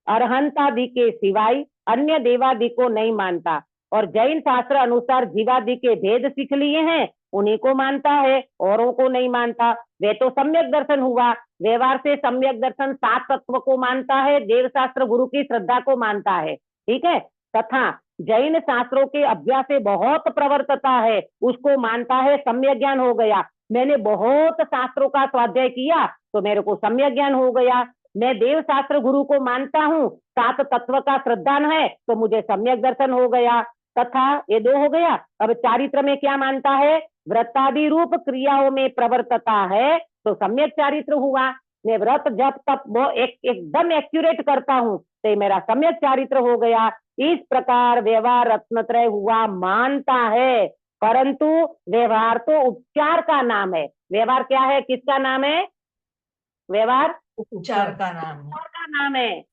अरहंतादि के सिवाय अन्य देवादि को नहीं मानता, और जैन शास्त्र अनुसार जीवादि के भेद सीख लिए हैं, उन्हीं को मानता है, औरों को नहीं मानता। वे तो सम्यक दर्शन हुआ। व्यवहार से सम्यक दर्शन 7 तत्व को मानता है, देव शास्त्र गुरु की श्रद्धा को मानता है, ठीक है। तथा जैन शास्त्रों के अभ्यास से बहुत प्रवर्तता है, उसको मानता है सम्यक ज्ञान हो गया। मैंने बहुत शास्त्रों का स्वाध्याय किया तो मेरे को सम्यक ज्ञान हो गया। मैं देव शास्त्र गुरु को मानता हूँ, 7 तत्व का श्रद्धान है, तो मुझे सम्यक दर्शन हो गया। तथा ये 2 हो गया। अब चारित्र में क्या मानता है? व्रतादि रूप क्रियाओं में प्रवर्तता है, तो सम्यक चारित्र हुआ। मैं व्रत जब तक वो एकदम एक्यूरेट करता हूँ, तो ये मेरा सम्यक चारित्र हो गया। इस प्रकार व्यवहार रत्नत्रय हुआ मानता है, परंतु व्यवहार तो उपचार का नाम है। व्यवहार क्या है? किसका नाम है? व्यवहार उपचार का नाम है। उपचार का नाम है।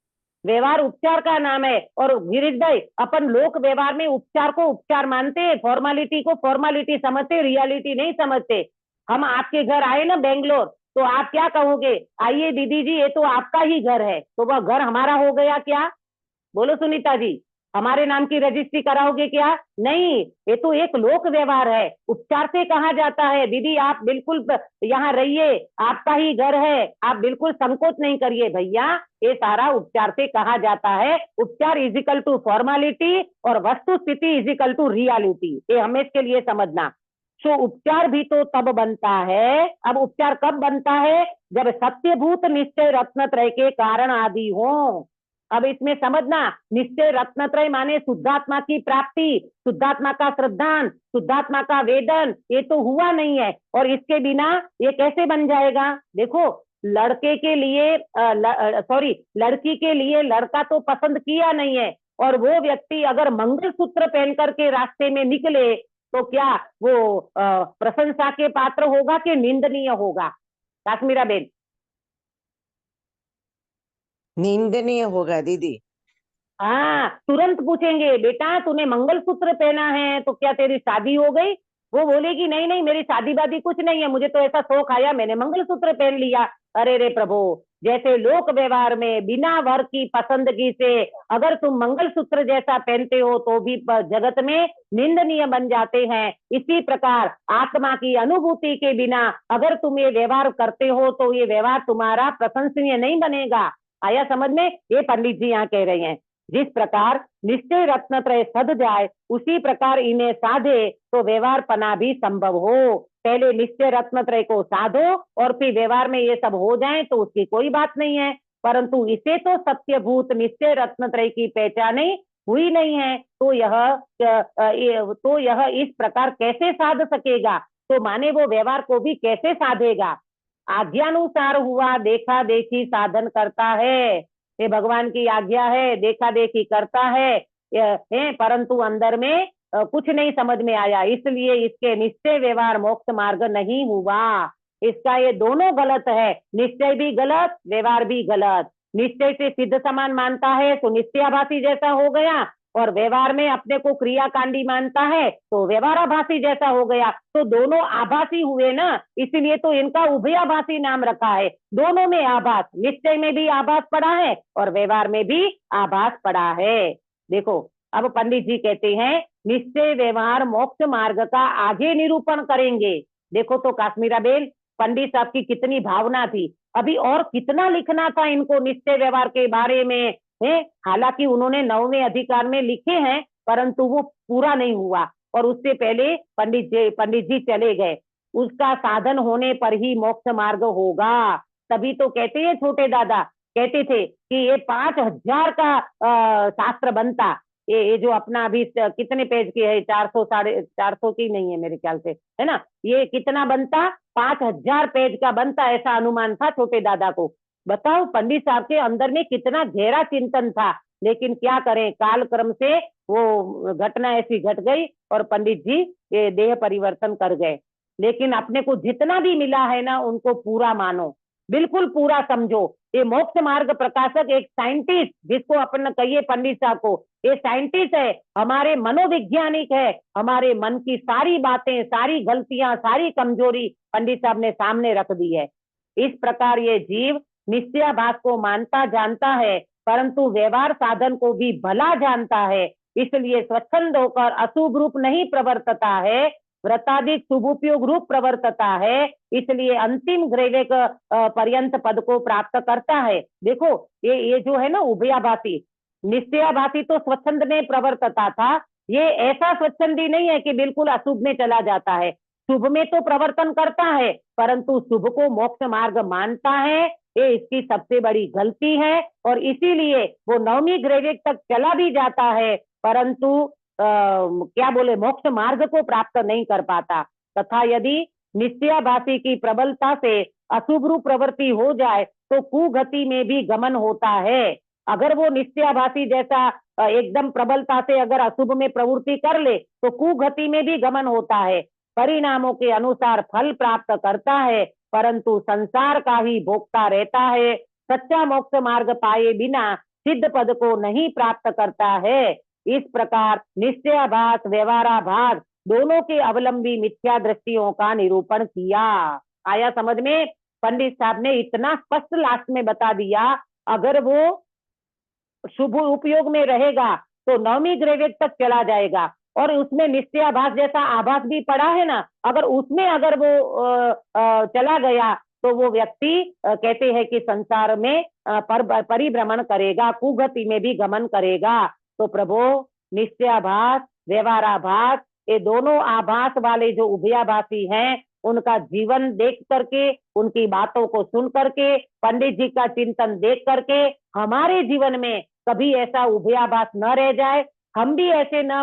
व्यवहार उपचार का नाम है। और गिरीश भाई, अपन लोक व्यवहार में उपचार को उपचार मानते हैं, फॉर्मालिटी को फॉर्मालिटी समझते, रियलिटी नहीं समझते। हम आपके घर आए ना बेंगलोर, तो आप क्या कहोगे? आइए दीदी जी, ये तो आपका ही घर है, तो वह घर हमारा हो गया क्या? बोलो सुनीता जी, हमारे नाम की रजिस्ट्री कराओगे क्या? नहीं, ये तो एक लोक व्यवहार है। उपचार से कहा जाता है दीदी आप बिल्कुल यहाँ रहिए, आपका ही घर है, आप बिल्कुल संकोच नहीं करिए भैया, ये सारा उपचार से कहा जाता है। उपचार इजिकल टू फॉर्मालिटी और वस्तु स्थिति इजिकल टू रियलिटी, ये हमें इसके लिए समझना। सो उपचार भी तो तब बनता है। अब उपचार कब बनता है? जब सत्यभूत निश्चय रत्नत्रय के कारण आदि हो। अब इसमें समझना, निश्चय रत्नत्रय माने शुद्धात्मा की प्राप्ति, शुद्धात्मा का श्रद्धान, शुद्धात्मा का वेदन, ये तो हुआ नहीं है। और इसके बिना ये कैसे बन जाएगा? देखो, लड़के के लिए लड़की के लिए लड़का तो पसंद किया नहीं है, और वो व्यक्ति अगर मंगलसूत्र पहन करके रास्ते में निकले, तो क्या वो प्रशंसा के पात्र होगा कि निंदनीय होगा? काश्मीरा बेन, निंदनीय होगा दीदी। हाँ, तुरंत पूछेंगे बेटा तूने मंगलसूत्र पहना है तो क्या तेरी शादी हो गई? वो बोलेगी नहीं नहीं, मेरी शादी वादी कुछ नहीं है, मुझे तो ऐसा शौक आया, मैंने मंगलसूत्र पहन लिया। अरे रे प्रभु, जैसे लोक व्यवहार में बिना वर की पसंदगी से अगर तुम मंगलसूत्र जैसा पहनते हो तो भी जगत में निंदनीय बन जाते हैं, इसी प्रकार आत्मा की अनुभूति के बिना अगर तुम ये व्यवहार करते हो तो ये व्यवहार तुम्हारा प्रशंसनीय नहीं बनेगा। आया समझ में? ये पंडित जी यहाँ कह रहे हैं, जिस प्रकार निश्चय रत्नत्रय सद जाए उसी प्रकार इन्हें साधे तो व्यवहार पना भी संभव हो। पहले निश्चय रत्नत्रय को साधो और फिर व्यवहार में ये सब हो जाए तो उसकी कोई बात नहीं है, परंतु इसे तो सत्यभूत निश्चय रत्नत्रय की पहचान हुई नहीं है, तो यह इस प्रकार कैसे साध सकेगा? तो माने वो व्यवहार को भी कैसे साधेगा? आज्ञानुसार हुआ देखा देखी साधन करता है, ये भगवान की आज्ञा है, देखा देखी करता है, परंतु अंदर में कुछ नहीं समझ में आया, इसलिए इसके निश्चय व्यवहार मोक्ष मार्ग नहीं हुआ। इसका ये दोनों गलत है, निश्चय भी गलत, व्यवहार भी गलत। निश्चय से सिद्ध समान मानता है तो निश्चयाभासी जैसा हो गया, और व्यवहार में अपने को क्रियाकांडी मानता है तो व्यवहाराभासी जैसा हो गया, तो दोनों आभासी हुए ना, इसलिए तो इनका उभयाभासी नाम रखा है। दोनों में आभास, निश्चय में भी आभास पड़ा है और व्यवहार में भी आभास पड़ा है। देखो, अब पंडित जी कहते हैं निश्चय व्यवहार मोक्ष मार्ग का आगे निरूपण करेंगे। देखो तो काश्मीरा बेन, पंडित साहब की कितनी भावना थी, अभी और कितना लिखना था इनको निश्चय व्यवहार के बारे में है। हालांकि उन्होंने 9वें अधिकार में लिखे हैं, परंतु वो पूरा नहीं हुआ, और उससे पहले पंडित जी चले गए। उसका साधन होने पर ही मोक्ष मार्ग होगा। तभी तो कहते हैं, छोटे दादा कहते थे कि ये 5000 का शास्त्र बनता। ये जो अपना अभी कितने पेज की है, 400 450 की नहीं है मेरे ख्याल से, है ना? ये कितना बनता? 5000 पेज का बनता, ऐसा अनुमान था छोटे दादा को। बताओ पंडित साहब के अंदर में कितना गहरा चिंतन था, लेकिन क्या करें, काल क्रम से वो घटना ऐसी घट गई और पंडित जी ये देह परिवर्तन कर गए। लेकिन अपने को जितना भी मिला है ना, उनको पूरा मानो, बिल्कुल पूरा समझो। ये मोक्ष मार्ग प्रकाशक एक साइंटिस्ट, जिसको अपन कहिए पंडित साहब को, ये साइंटिस्ट है, हमारे मनोवैज्ञानिक है, हमारे मन की सारी बातें, सारी गलतियां, सारी कमजोरी पंडित साहब ने सामने रख दी है। इस प्रकार ये जीव निश्चयाभास को मानता जानता है, परंतु व्यवहार साधन को भी भला जानता है, इसलिए स्वच्छंद होकर अशुभ रूप नहीं प्रवर्तता है, व्रताधिक शुभोपयोग रूप प्रवर्तता है, इसलिए अंतिम ग्रैविक पर्यंत पद को प्राप्त करता है। देखो, ये जो है ना उभयाभासी, निश्चयाभासी तो स्वच्छंद में प्रवर्तता था, ये ऐसा स्वच्छंदी नहीं है कि बिल्कुल अशुभ में चला जाता है, शुभ में तो प्रवर्तन करता है, परंतु शुभ को मोक्ष मार्ग मानता है, ये इसकी सबसे बड़ी गलती है और इसीलिए वो 9वीं ग्रेड तक चला भी जाता है परंतु क्या बोले मोक्ष मार्ग को प्राप्त नहीं कर पाता। तथा यदि निश्चयाभासी की प्रबलता से अशुभ रूप प्रवृत्ति हो जाए तो कुगति में भी गमन होता है। अगर वो निश्चयाभासी जैसा एकदम प्रबलता से अगर अशुभ में प्रवृत्ति कर ले तो कुगति में भी गमन होता है, परिणामों के अनुसार फल प्राप्त करता है परंतु संसार का ही भोगता रहता है। सच्चा मोक्ष मार्ग पाए बिना सिद्ध पद को नहीं प्राप्त करता है। इस प्रकार निश्चयाभास व्यवहाराभास दोनों के अवलंबी मिथ्या दृष्टियों का निरूपण किया। आया समझ में? पंडित साहब ने इतना स्पष्ट लास्ट में बता दिया, अगर वो शुभ उपयोग में रहेगा तो 9वीं ग्रेड तक चला जाएगा और उसमें निश्चयाभास जैसा आभास भी पड़ा है ना, अगर उसमें अगर वो चला गया तो वो व्यक्ति कहते हैं कि संसार में परिभ्रमण करेगा, कुगति में भी गमन करेगा। तो प्रभु निश्चयाभास व्यवहाराभास ये दोनों आभास वाले जो उभयाभासी हैं उनका जीवन देख करके, उनकी बातों को सुन करके, पंडित जी का चिंतन देख करके हमारे जीवन में कभी ऐसा उभयाभास न रह जाए, हम भी ऐसे न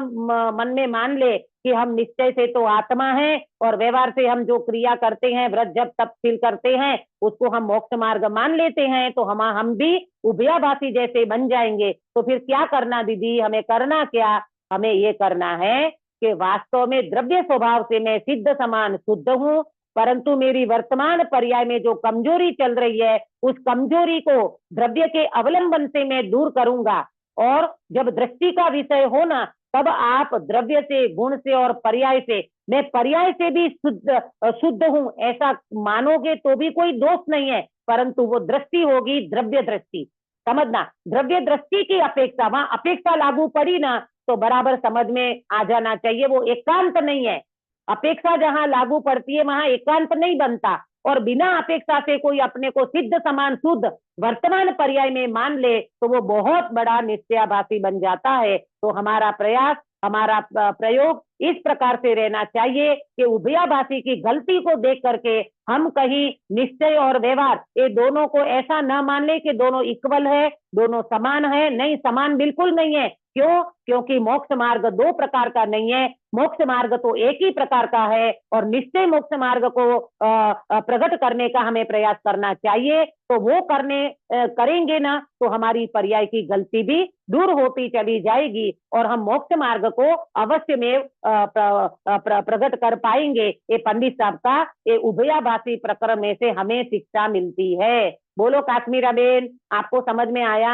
मन में मान ले कि हम निश्चय से तो आत्मा है और व्यवहार से हम जो क्रिया करते हैं व्रत जब तप फील करते हैं उसको हम मोक्ष मार्ग मान लेते हैं, तो हम भी उभयाभासी जैसे बन जाएंगे। तो फिर क्या करना दीदी, हमें करना क्या? हमें ये करना है कि वास्तव में द्रव्य स्वभाव से मैं सिद्ध समान शुद्ध हूँ, परंतु मेरी वर्तमान पर्याय में जो कमजोरी चल रही है उस कमजोरी को द्रव्य के अवलंबन से मैं दूर करूंगा। और जब दृष्टि का विषय हो ना तब आप द्रव्य से, गुण से और पर्याय से, मैं पर्याय से भी शुद्ध हूं ऐसा मानोगे तो भी कोई दोष नहीं है, परंतु वो दृष्टि होगी द्रव्य दृष्टि। समझना, द्रव्य दृष्टि की अपेक्षा, वहां अपेक्षा लागू पड़ी ना तो बराबर समझ में आ जाना चाहिए, वो एकांत नहीं है। अपेक्षा जहां लागू पड़ती है वहां एकांत नहीं बनता और बिना अपेक्षा से कोई अपने को सिद्ध समान शुद्ध वर्तमान पर्याय में मान ले तो वो बहुत बड़ा निश्चयाभासी बन जाता है। तो हमारा प्रयास, हमारा प्रयोग इस प्रकार से रहना चाहिए कि उभयाभासी की गलती को देख करके हम कहीं निश्चय और व्यवहार ये दोनों को ऐसा न मान ले कि दोनों इक्वल है, दोनों समान है। नहीं, समान बिल्कुल नहीं है। क्यों? क्योंकि मोक्ष मार्ग दो प्रकार का नहीं है, मोक्ष मार्ग तो एक ही प्रकार का है और निश्चय मोक्ष मार्ग को प्रकट करने का हमें प्रयास करना चाहिए। तो वो करेंगे ना तो हमारी पर्याय की गलती भी दूर होती चली जाएगी और हम मोक्ष मार्ग को अवश्य में प्रकट कर पाएंगे। ये पंडित साहब का ये उभयाभासी प्रकरण में से हमें शिक्षा मिलती है। बोलो काश्मीरा बेन, आपको समझ में आया?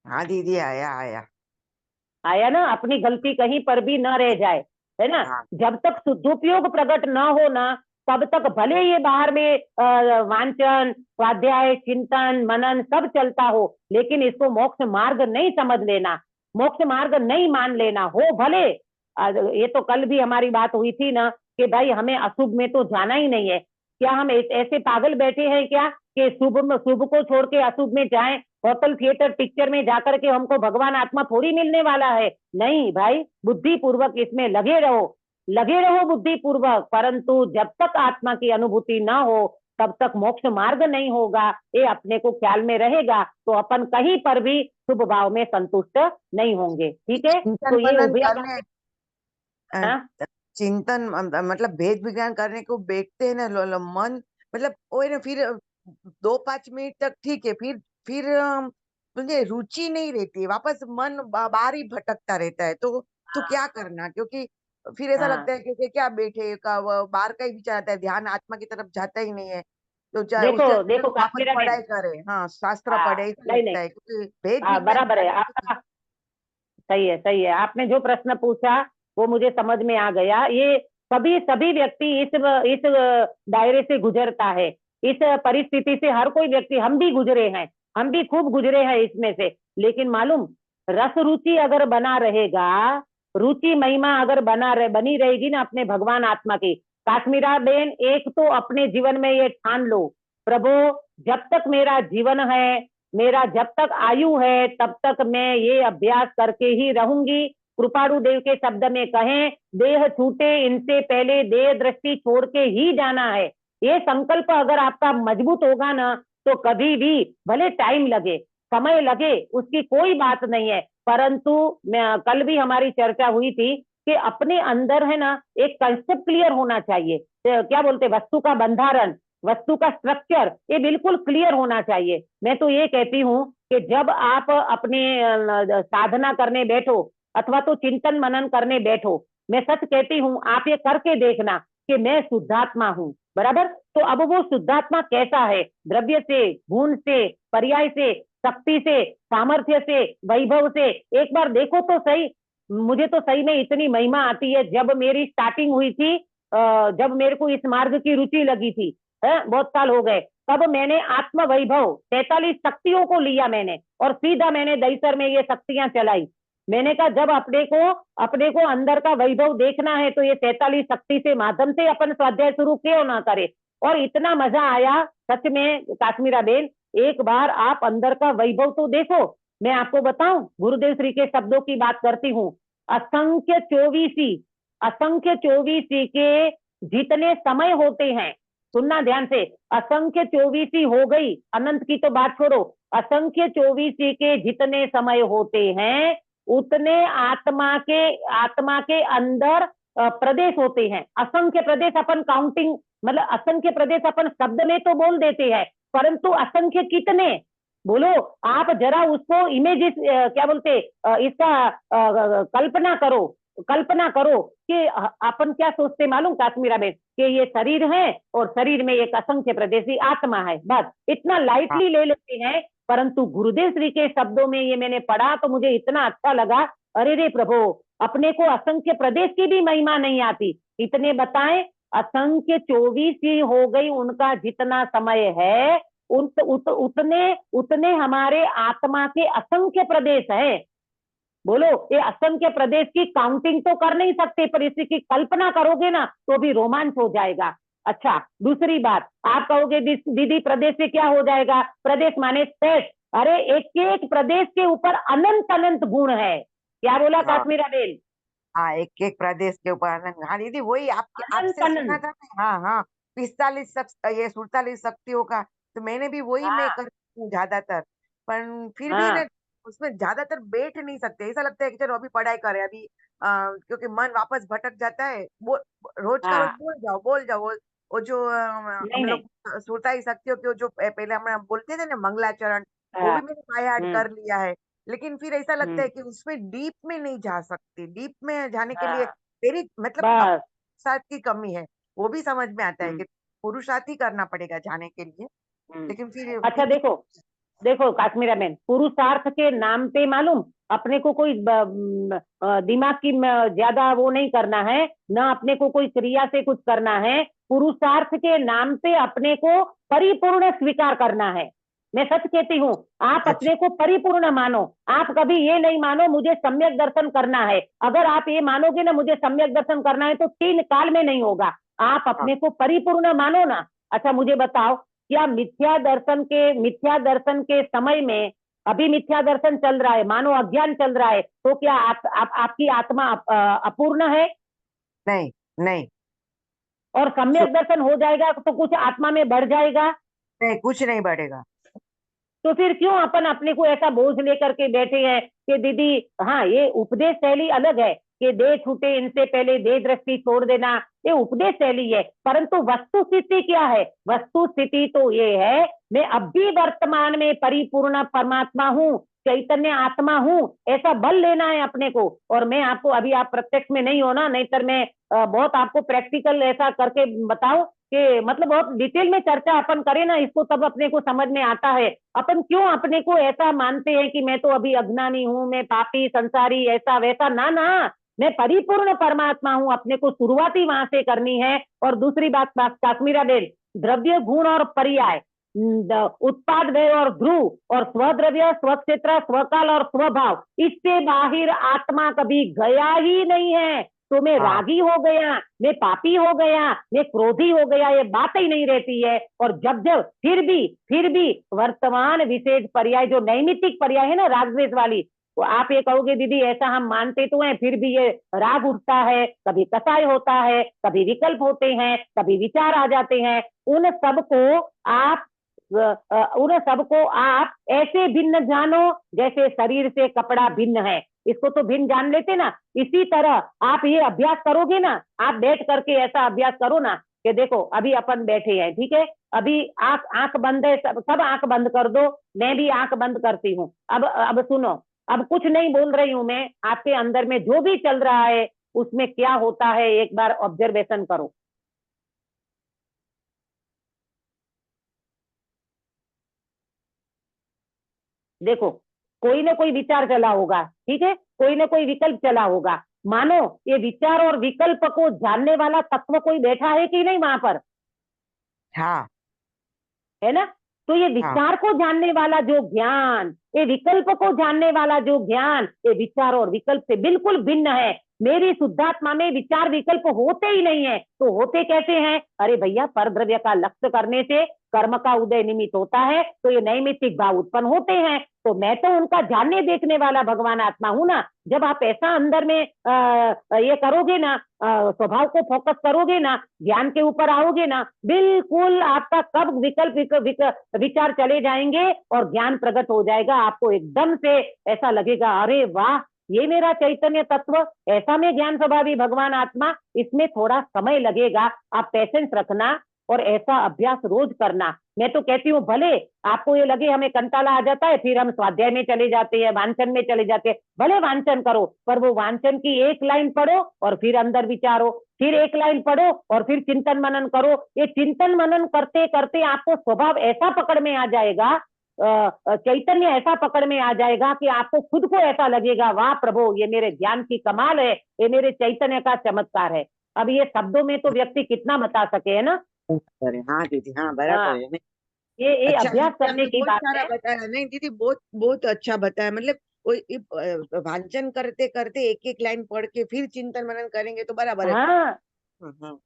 हाँ दीदी, आया आया ना? अपनी गलती कहीं पर भी न रह जाए, है ना? हाँ। जब तक शुद्धोपयोग प्रकट न हो ना तब तक भले ये बाहर में वांचन, स्वाध्याय, चिंतन, मनन सब चलता हो, लेकिन इसको मोक्ष मार्ग नहीं समझ लेना, मोक्ष मार्ग नहीं मान लेना। हो भले ये तो कल भी हमारी बात हुई थी ना कि भाई हमें अशुभ में तो जाना ही नहीं है। क्या हम ऐसे पागल बैठे हैं क्या कि शुभ को छोड़ के अशुभ में जाएं? होटल, थिएटर, पिक्चर में जाकर के हमको भगवान आत्मा थोड़ी मिलने वाला है। नहीं भाई, बुद्धि पूर्वक इसमें लगे रहो बुद्धि पूर्वक, परंतु जब तक आत्मा की अनुभूति ना हो तब तक मोक्ष मार्ग नहीं होगा। ये अपने को ख्याल में रहेगा तो अपन कहीं पर भी शुभ भाव में संतुष्ट नहीं होंगे। ठीक है, तो ये चिंतन मतलब भेद विज्ञान करने को बैठते हैं ना मन, मतलब वो है ना, फिर 2-5 मिनट तक ठीक है, फिर मुझे रुचि नहीं रहती है, वापस मन बाहर ही भटकता रहता है। तो क्या करना? क्योंकि फिर ऐसा लगता है कि क्या बैठे का बाहर का ही विचार आता है, ध्यान आत्मा की तरफ जाता ही नहीं है। तो चाहे देखो वापस काश्मीरा बेन, पढ़ाई करे, हाँ शास्त्र पढ़े, ऐसा नहीं लगता है क्योंकि भेद हाँ, विज्ञान बराबर है आपका, सही है। आपने जो प्रश्न पूछा वो मुझे समझ में आ गया। ये सभी व्यक्ति इस दायरे से गुजरता है, इस परिस्थिति से हर कोई व्यक्ति, हम भी गुजरे हैं, हम भी खूब गुजरे हैं इसमें से। लेकिन मालूम, रस रुचि अगर बना रहेगा, रुचि महिमा अगर बनी रहेगी ना अपने भगवान आत्मा की, काश्मीरा बेन एक तो अपने जीवन में ये ठान लो, प्रभु जब तक मेरा जीवन है, मेरा जब तक आयु है तब तक मैं ये अभ्यास करके ही रहूंगी। कृपाणु देव के शब्द में कहें, देह छूटे इनसे पहले देह दृष्टि छोड़ के ही जाना है। ये संकल्प अगर आपका मजबूत होगा ना, तो कभी भी भले टाइम लगे, समय लगे, उसकी कोई बात नहीं है, परंतु कल भी हमारी चर्चा हुई थी कि अपने अंदर है ना एक कंसेप्ट क्लियर होना चाहिए। क्या बोलते, वस्तु का बंधारण, वस्तु का स्ट्रक्चर, ये बिल्कुल क्लियर होना चाहिए। मैं तो ये कहती हूँ कि जब आप अपने साधना करने बैठो अथवा तो चिंतन मनन करने बैठो, मैं सच कहती हूँ आप ये करके देखना कि मैं शुद्धात्मा हूँ, बराबर। तो अब वो शुद्धात्मा कैसा है, द्रव्य से, गुण से, पर्याय से, शक्ति से, सामर्थ्य से, वैभव से, एक बार देखो तो सही। मुझे तो सही में इतनी महिमा आती है। जब मेरी स्टार्टिंग हुई थी, जब मेरे को इस मार्ग की रुचि लगी थी, बहुत साल हो गए, तब मैंने आत्म वैभव 43 शक्तियों को लिया मैंने, और सीधा मैंने दईसर में ये शक्तियां चलाई। मैंने कहा जब अपने को अंदर का वैभव देखना है तो ये 43 शक्ति से माध्यम से अपन स्वाध्याय शुरू क्यों ना करे। और इतना मजा आया सच में काश्मीरा बेन, एक बार आप अंदर का वैभव तो देखो। मैं आपको बताऊं, गुरुदेव श्री के शब्दों की बात करती हूँ, असंख्य चौबीसी के जितने समय होते हैं, सुनना ध्यान से, असंख्य चौबीसी हो गई, अनंत की तो बात छोड़ो, असंख्य चौबीसी के जितने समय होते हैं उतने आत्मा के अंदर प्रदेश होते हैं। असंख्य प्रदेश अपन काउंटिंग, मतलब असंख्य प्रदेश अपन शब्द में तो बोल देते हैं, परंतु असंख्य कितने, बोलो आप जरा उसको इमेजिस क्या बोलते, इसका कल्पना करो कि अपन क्या सोचते मालूम काश्मीरा में, कि ये शरीर है और शरीर में एक असंख्य प्रदेशी आत्मा है, बस इतना लाइटली ले लेते हैं। परंतु गुरुदेव श्री के शब्दों में ये मैंने पढ़ा तो मुझे इतना अच्छा लगा, अरे रे प्रभु, अपने को असंख्य प्रदेश की भी महिमा नहीं आती, इतने बताएं, असंख्य 24 ही हो गई, उनका जितना समय है उतने हमारे आत्मा के असंख्य प्रदेश है। बोलो, ये असंख्य प्रदेश की काउंटिंग तो कर नहीं सकते, पर इसी की कल्पना करोगे ना तो भी रोमांच हो जाएगा। अच्छा, दूसरी बात, आप कहोगे दीदी प्रदेश से क्या हो जाएगा, प्रदेश माने स्पेस, अरे एक एक प्रदेश के ऊपर अनंत अनंत गुण है। क्या बोला हाँ काश्मीरा बेन, हाँ, एक एक प्रदेश के ऊपर आनंद। हाँ दीदी, वही आपके अनंत आपसे सुना अनंत। था ना। हाँ हाँ, 45 ये 47 शक्तियों का, तो मैंने भी वही मैं हाँ करती हूँ ज्यादातर। पर फिर भी ना हाँ। उसमें ज्यादातर बैठ नहीं सकते, ऐसा लगता है कि चलो अभी पढ़ाई करें अभी, क्योंकि मन वापस भटक जाता है। वो रोज का रोज हाँ, बोल जाओ वो जो नहीं हम नहीं। लोग 47 शक्तियों के जो पहले हम बोलते थे ना मंगलाचरण, वो हाँ। भी मैंने बाय हार्ट हम्म कर लिया है। लेकिन फिर ऐसा लगता हम्म। है कि उसमें डीप में नहीं जा सकती, डीप में जाने के लिए हाँ, मेरी मतलब बस। पुरुषार्थ की कमी है। वो भी समझ में आता है हम्म कि पुरुषार्थ ही करना पड़ेगा जाने के लिए। हम्म। लेकिन अच्छा फिर भी देखो, देखो काश्मीरा मैन, पुरुषार्थ के नाम पे मालूम अपने को कोई दिमाग की ज्यादा वो नहीं करना है, ना अपने को कोई क्रिया से कुछ करना है। पुरुषार्थ के नाम पे अपने को परिपूर्ण स्वीकार करना है। मैं सच कहती हूँ, आप अच्छा। अपने को परिपूर्ण मानो। आप कभी ये नहीं मानो मुझे सम्यक दर्शन करना है, अगर आप ये मानोगे ना मुझे सम्यक दर्शन करना है तो 3 काल में नहीं होगा। आप हाँ अपने को परिपूर्ण मानो ना। अच्छा मुझे बताओ, क्या मिथ्या दर्शन के समय में, अभी मिथ्या दर्शन चल रहा है, मानो अज्ञान चल रहा है, तो क्या आपकी आत्मा अपूर्ण है? नहीं नहीं, और सु- सम्यक दर्शन हो जाएगा तो कुछ आत्मा में बढ़ जाएगा? नहीं, कुछ नहीं बढ़ेगा। तो फिर क्यों अपन अपने को ऐसा बोझ लेकर के बैठे हैं कि दीदी, हाँ ये उपदेश शैली अलग है कि दे छूटे इनसे पहले दे दृष्टि छोड़ देना, ये उपदेश शैली है, परंतु वस्तु स्थिति क्या है? वस्तु स्थिति तो ये है, मैं अब भी वर्तमान में परिपूर्ण परमात्मा हूँ, चैतन्य आत्मा हूँ, ऐसा बल लेना है अपने को। और मैं आपको, अभी आप प्रत्यक्ष में नहीं हो ना, नहीं तो मैं बहुत आपको प्रैक्टिकल ऐसा करके बताऊं कि मतलब बहुत डिटेल में चर्चा अपन करें ना इसको, तब अपने को समझ में आता है अपन क्यों अपने को ऐसा मानते हैं कि मैं तो अभी अज्ञानी हूँ, मैं पापी संसारी, ऐसा वैसा। ना ना, मैं परिपूर्ण परमात्मा हूँ, अपने को शुरुआती वहां से करनी है। और दूसरी बात काश्मीरा बेन, द्रव्य गुण और पर्याय, उत्पाद व्यय और ध्रुव और स्वद्रव्य स्वक्षेत्र स्वकाल और स्वभाव, इससे बाहर आत्मा कभी गया ही नहीं है। तो मैं हाँ रागी हो गया, मैं पापी हो गया, मैं क्रोधी हो गया, ये बात ही नहीं रहती है। और जब जब फिर भी वर्तमान विशेष पर्याय जो नैमित्तिक पर्याय है ना राग द्वेष वाली, तो आप ये कहोगे दीदी ऐसा हम मानते तो हैं, फिर भी ये राग उठता है, कभी कसाय होता है, कभी विकल्प होते हैं, कभी विचार आ जाते हैं। उन सबको आप ऐसे भिन्न जानो जैसे शरीर से कपड़ा भिन्न है। इसको तो भिन्न जान लेते ना। इसी तरह आप ये अभ्यास करोगे ना, आप बैठ करके ऐसा अभ्यास करो ना कि देखो अभी अपन बैठे हैं, ठीक है, अभी आंख बंद है, सब आंख बंद कर दो, मैं भी आंख बंद करती हूँ। अब सुनो, अब कुछ नहीं बोल रही हूं मैं, आपके अंदर में जो भी चल रहा है उसमें क्या होता है एक बार ऑब्जर्वेशन करो। देखो कोई ना कोई विचार चला होगा, ठीक है, कोई ना कोई विकल्प चला होगा। मानो ये विचार और विकल्प को जानने वाला तत्व कोई बैठा है कि नहीं वहां पर, हाँ है ना। तो ये हाँ विचार को जानने वाला जो ज्ञान, ये विकल्प को जानने वाला जो ज्ञान, ये विचार और विकल्प से बिल्कुल भिन्न है। मेरी शुद्धात्मा में विचार विकल्प होते ही नहीं है। तो होते कैसे हैं? अरे भैया, परद्रव्य का लक्ष्य करने से कर्म का उदय निमित्त होता है, तो ये नैमित्तिक भाव उत्पन्न होते हैं। तो मैं तो उनका जानने देखने वाला भगवान आत्मा हूं ना। जब आप ऐसा अंदर में ये करोगे ना, स्वभाव को फोकस करोगे ना, ज्ञान के ऊपर आओगे ना, बिल्कुल आपका कब विचार चले जाएंगे और ज्ञान प्रकट हो जाएगा। आपको एकदम से ऐसा लगेगा, अरे वाह, ये मेरा चैतन्य तत्व, ऐसा में ज्ञान स्वभावी भगवान आत्मा। इसमें थोड़ा समय लगेगा, आप पेशेंस रखना और ऐसा अभ्यास रोज करना। मैं तो कहती हूँ, भले आपको ये लगे हमें कंटाला आ जाता है, फिर हम स्वाध्याय में चले जाते हैं, वांचन में चले जाते हैं, भले वांचन करो, पर वो वांचन की एक लाइन पढ़ो और फिर अंदर विचारो, फिर एक लाइन पढ़ो और फिर चिंतन मनन करो। ये चिंतन मनन करते करते आपको स्वभाव ऐसा पकड़ में आ जाएगा, चैतन्य ऐसा पकड़ में आ जाएगा कि आपको खुद को ऐसा लगेगा, वाह प्रभु, ये मेरे ज्ञान की कमाल है, ये मेरे चैतन्य का चमत्कार है। अब ये शब्दों में तो व्यक्ति कितना बता सके, है ना। हाँ दीदी, हाँ बराबर हाँ, है। नहीं, ये अच्छा अभ्यास दीदी, करने आपने की बहुत बात सारा है। बताया। नहीं दीदी, बहुत बहुत अच्छा बताया। मतलब वो वांचन करते करते एक एक लाइन पढ़ के फिर चिंतन मनन करेंगे तो बराबर है। हाँ, हाँ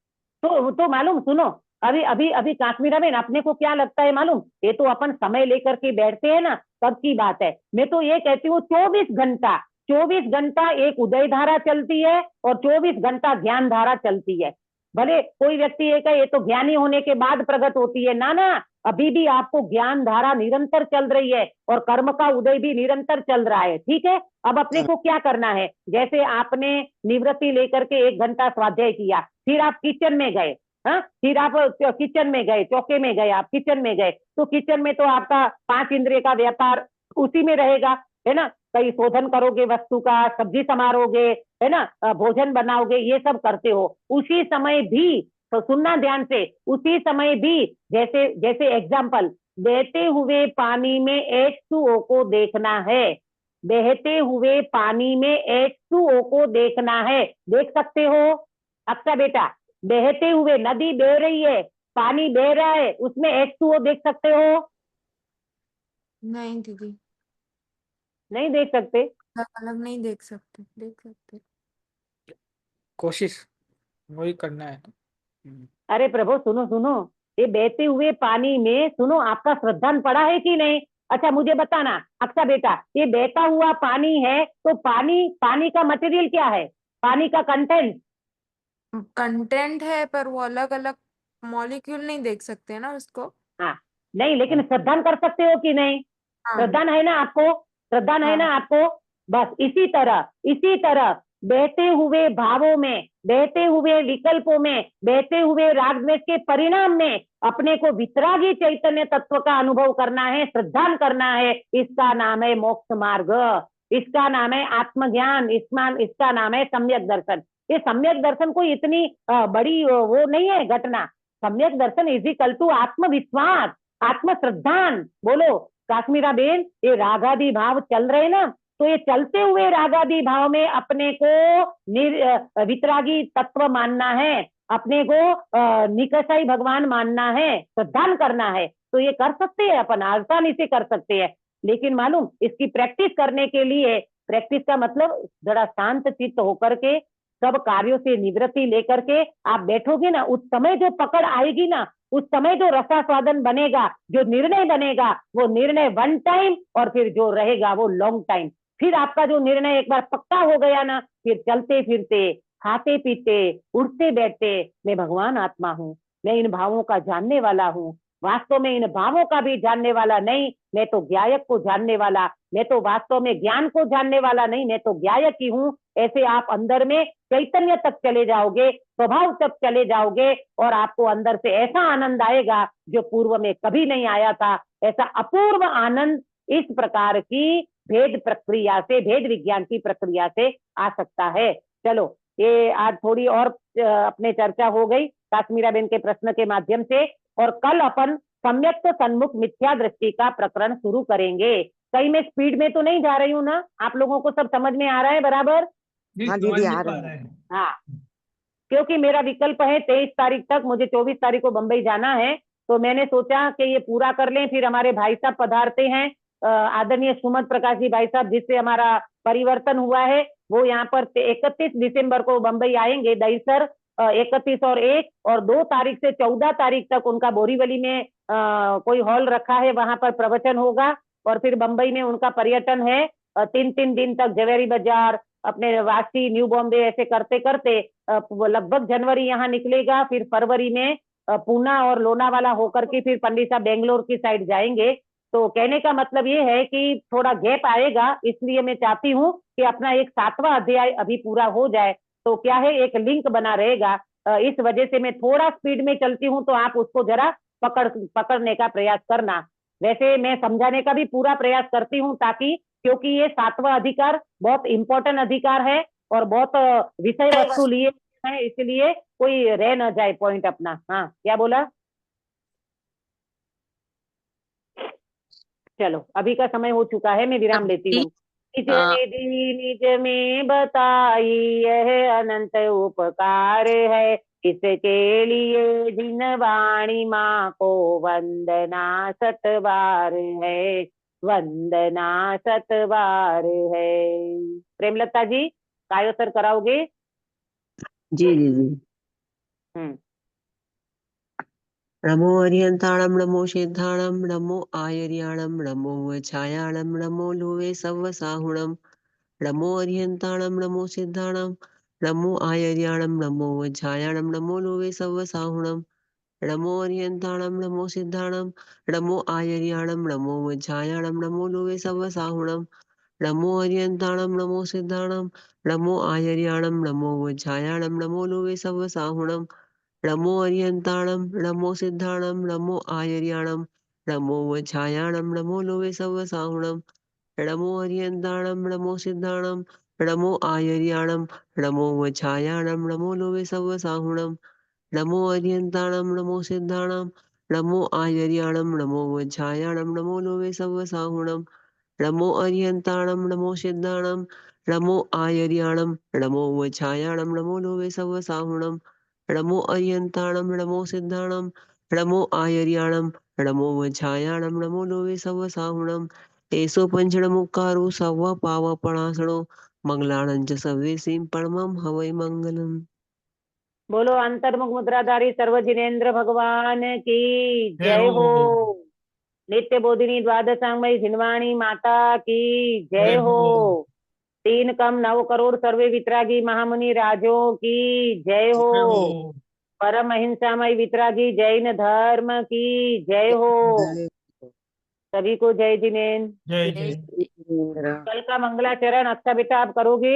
तो मालूम, सुनो, अभी अभी अभी काश्मीरा में अपने को क्या लगता है मालूम, ये तो अपन समय लेकर के बैठते हैं ना, तब की बात है। मैं तो ये कहती हूँ 24 घंटा एक उदय धारा चलती है और 24 घंटा ज्ञान धारा चलती है। भले कोई व्यक्ति ये कहे ये तो ज्ञानी होने के बाद प्रकट होती है, ना ना, अभी भी आपको ज्ञान धारा निरंतर चल रही है और कर्म का उदय भी निरंतर चल रहा है, ठीक है। अब अपने को क्या करना है, जैसे आपने निवृत्ति लेकर के 1 घंटा स्वाध्याय किया, फिर आप किचन में गए, हाँ, फिर आप किचन में गए, चौके में गए, आप किचन में गए, तो किचन में तो आपका 5 इंद्रिय का व्यापार उसी में रहेगा, है ना। कहीं शोधन करोगे वस्तु का, सब्जी समारोगे, है ना, भोजन बनाओगे, ये सब करते हो। उसी समय भी, तो सुनना ध्यान से, उसी समय भी जैसे जैसे एग्जाम्पल, बहते हुए पानी में H2O को देखना है, बहते हुए पानी में H2O को देखना है, देख सकते हो। अच्छा बेटा, बहते हुए, नदी बह रही है, पानी बह रहा है, उसमें H2O देख सकते हो? नहीं दीदी, नहीं देख सकते। अलग अलग नहीं देख सकते, देख सकते। कोशिश वही करना है। अरे प्रभु, सुनो सुनो, ये बहते हुए पानी में, सुनो, आपका श्रद्धान पड़ा है कि नहीं? अच्छा मुझे बताना, अच्छा बेटा, ये बहता हुआ पानी है, तो पानी का मटेरियल क्या है, पानी का कंटेंट? कंटेंट है, पर वो अलग अलग मॉलिक्यूल नहीं देख सकते ना उसको। हाँ, नहीं, लेकिन श्रद्धान कर सकते हो कि नहीं? हाँ श्रद्धान है ना आपको, श्रद्धान है ना हाँ आपको। बस इसी तरह बहते हुए भावों में, बहते हुए विकल्पों में, बहते हुए राग द्वेष के परिणाम में अपने को वितरागी चैतन्य तत्व का अनुभव करना है, श्रद्धान करना है। इसका नाम है मोक्ष मार्ग, इसका नाम है आत्मज्ञान, इसका नाम है सम्यक दर्शन। ये सम्यक दर्शन कोई इतनी बड़ी वो नहीं है घटना। सम्यक दर्शन इजिकल टू आत्मविश्वास, आत्मश्रद्धान। बोलो काश्मीरा बेन, ये रागादि भाव चल रहे ना, तो ये चलते हुए रागादि भाव में अपने को वितरागी तत्व मानना है, अपने को निकषाई भगवान मानना है, श्रद्धान करना है। तो ये कर सकते हैं अपन, आसानी से कर सकते हैं। लेकिन मालूम, इसकी प्रैक्टिस करने के लिए, प्रैक्टिस का मतलब जरा शांत चित्त होकर के, सब कार्यों से निवृत्ति लेकर के आप बैठोगे ना, उस समय जो पकड़ आएगी ना, उस समय जो रसास्वादन बनेगा, जो निर्णय बनेगा, वो निर्णय 1 टाइम, और फिर जो रहेगा वो लॉन्ग टाइम। फिर आपका जो निर्णय एक बार पक्का हो गया ना, फिर चलते फिरते, खाते पीते, उठते बैठते, मैं भगवान आत्मा हूँ, मैं इन भावों का जानने वाला हूँ, वास्तव में इन भावों का भी जानने वाला नहीं, मैं तो ज्ञायक को जानने वाला, मैं तो वास्तव में ज्ञान को जानने वाला नहीं, मैं तो ज्ञायक ही हूँ। ऐसे आप अंदर में चैतन्य तक चले जाओगे, स्वभाव तक चले जाओगे, और आपको अंदर से ऐसा आनंद आएगा जो पूर्व में कभी नहीं आया था। ऐसा अपूर्व आनंद इस प्रकार की भेद प्रक्रिया से, भेद विज्ञान की प्रक्रिया से आ सकता है। चलो, ये आज थोड़ी और अपने चर्चा हो गई काश्मीरा बेन के प्रश्न के माध्यम से, और कल अपन सम्यक सन्मुख मिथ्या दृष्टि का प्रकरण शुरू करेंगे। कहीं मैं स्पीड में तो नहीं जा रही हूँ ना? आप लोगों को सब समझ में आ रहा है बराबर? जी हाँ समझ दीदी, में आ तो आ रहा रहा है। है। हाँ, क्योंकि मेरा विकल्प है 23 तारीख तक, मुझे 24 तारीख को बंबई जाना है, तो मैंने सोचा कि ये पूरा कर लें। फिर हमारे भाई साहब पधारते हैं, आदरणीय सुमन प्रकाश जी भाई साहब, जिससे हमारा परिवर्तन हुआ है, वो यहाँ पर 31 दिसंबर को बंबई आएंगे, दहीसर 31 और 1 और 2 तारीख से 14 तारीख तक उनका बोरीवली में कोई हॉल रखा है, वहां पर प्रवचन होगा। और फिर बंबई में उनका पर्यटन है 3 दिन तक, जवेरी बाजार, अपने वाशी, न्यू बॉम्बे, ऐसे करते करते लगभग जनवरी यहाँ निकलेगा। फिर फरवरी में पूना और लोनावाला होकर के फिर पंडित साहब बेंगलोर की साइड जाएंगे। तो कहने का मतलब ये है कि थोड़ा गैप आएगा, इसलिए मैं चाहती हूँ कि अपना एक 7वां अध्याय अभी पूरा हो जाए, तो क्या है, एक लिंक बना रहेगा। इस वजह से मैं थोड़ा स्पीड में चलती हूँ, तो आप उसको जरा पकड़ने का प्रयास करना। वैसे मैं समझाने का भी पूरा प्रयास करती हूँ, ताकि, क्योंकि ये 7वां अधिकार बहुत इंपॉर्टेंट अधिकार है और बहुत विषय वस्तु लिए है, इसलिए कोई रह न जाए पॉइंट अपना। हाँ, क्या बोला? चलो, अभी का समय हो चुका है, मैं विराम लेती हूँ। निज निधि निज में बताई यह अनंत उपकार है, इसके लिए जिन वाणी माँ को वंदना सतबार है, वंदना सतबार है। प्रेमलता जी, कायोसर कराओगे? जी जी जी। हम्म। नमो अर्यन्ताणं नमो सिद्धाणं नमो आयर्याणं नमो वच्छायाणं नमो लुवे सव्वसाहुणं नमो अर्यन्ताणं नमो सिद्धाणं नमो आयर्याणं नमो वच्छायाणं नमो लुवे सव्वसाहुणं नमो अर्यन्ताणं नमो सिद्धाणं नमो आयर्याणं नमो वच्छायाणं नमो लुवे सव्वसाहुणं नमो अर्यन्ताणं नमो सिद्धाणं नमो आयर्याणं नमो वच्छायाणं नमो लुवे सव्वसाहुणं नमो अर्यन्ताणं नमो सिद्धाणं नमो आयर्याणं नमो वच्छायाणं नमो लुवे सव्वसाहुणं नमो अर्यन्ताणं नमो सिद्धाणं नमो आयर्याणं नमो वच्छायाणं नमो लुवे सव्वसाहुणं नमो अर्यन्ताणं नमो सिद्धाणं नमो आयर्याणं नमो वच्छायाणं नमो लुवे सव्वसाहुणं नमो अर्यन्ताणं नमो सिद्धाणं नमो आयर्याणं नमो वच्छायाणं नमो लुवे सव्वसाहुणं नमो अर्यन्ताणं नमो सिद्धाणं नमो आयर्याणं नमो वच्छायाणं नमो लुवे सव्वसाहुणं एषो पञ्चणमुक्कारो सव्वा पावपणासनो मंगलानं च सव्येसिं परमं हवै मंगलम्। बोलो अंतर्मुख मुद्राधारी सर्व जिनेन्द्र भगवान की जय जय हो। हो। नित्य बोधिनी द्वादशांगमयी झिनवाणी माता की जय जय हो। हो। 3 कम 9 करोड़ सर्वे वितरागी महामुनि राजों की जय हो। जय हो। परम अहिंसामय वितरागी जैन धर्म की जय हो। सभी को जय जिनेन्द्र। जय जय जय। कल का मंगलाचरण अच्छा बेटा आप करोगे?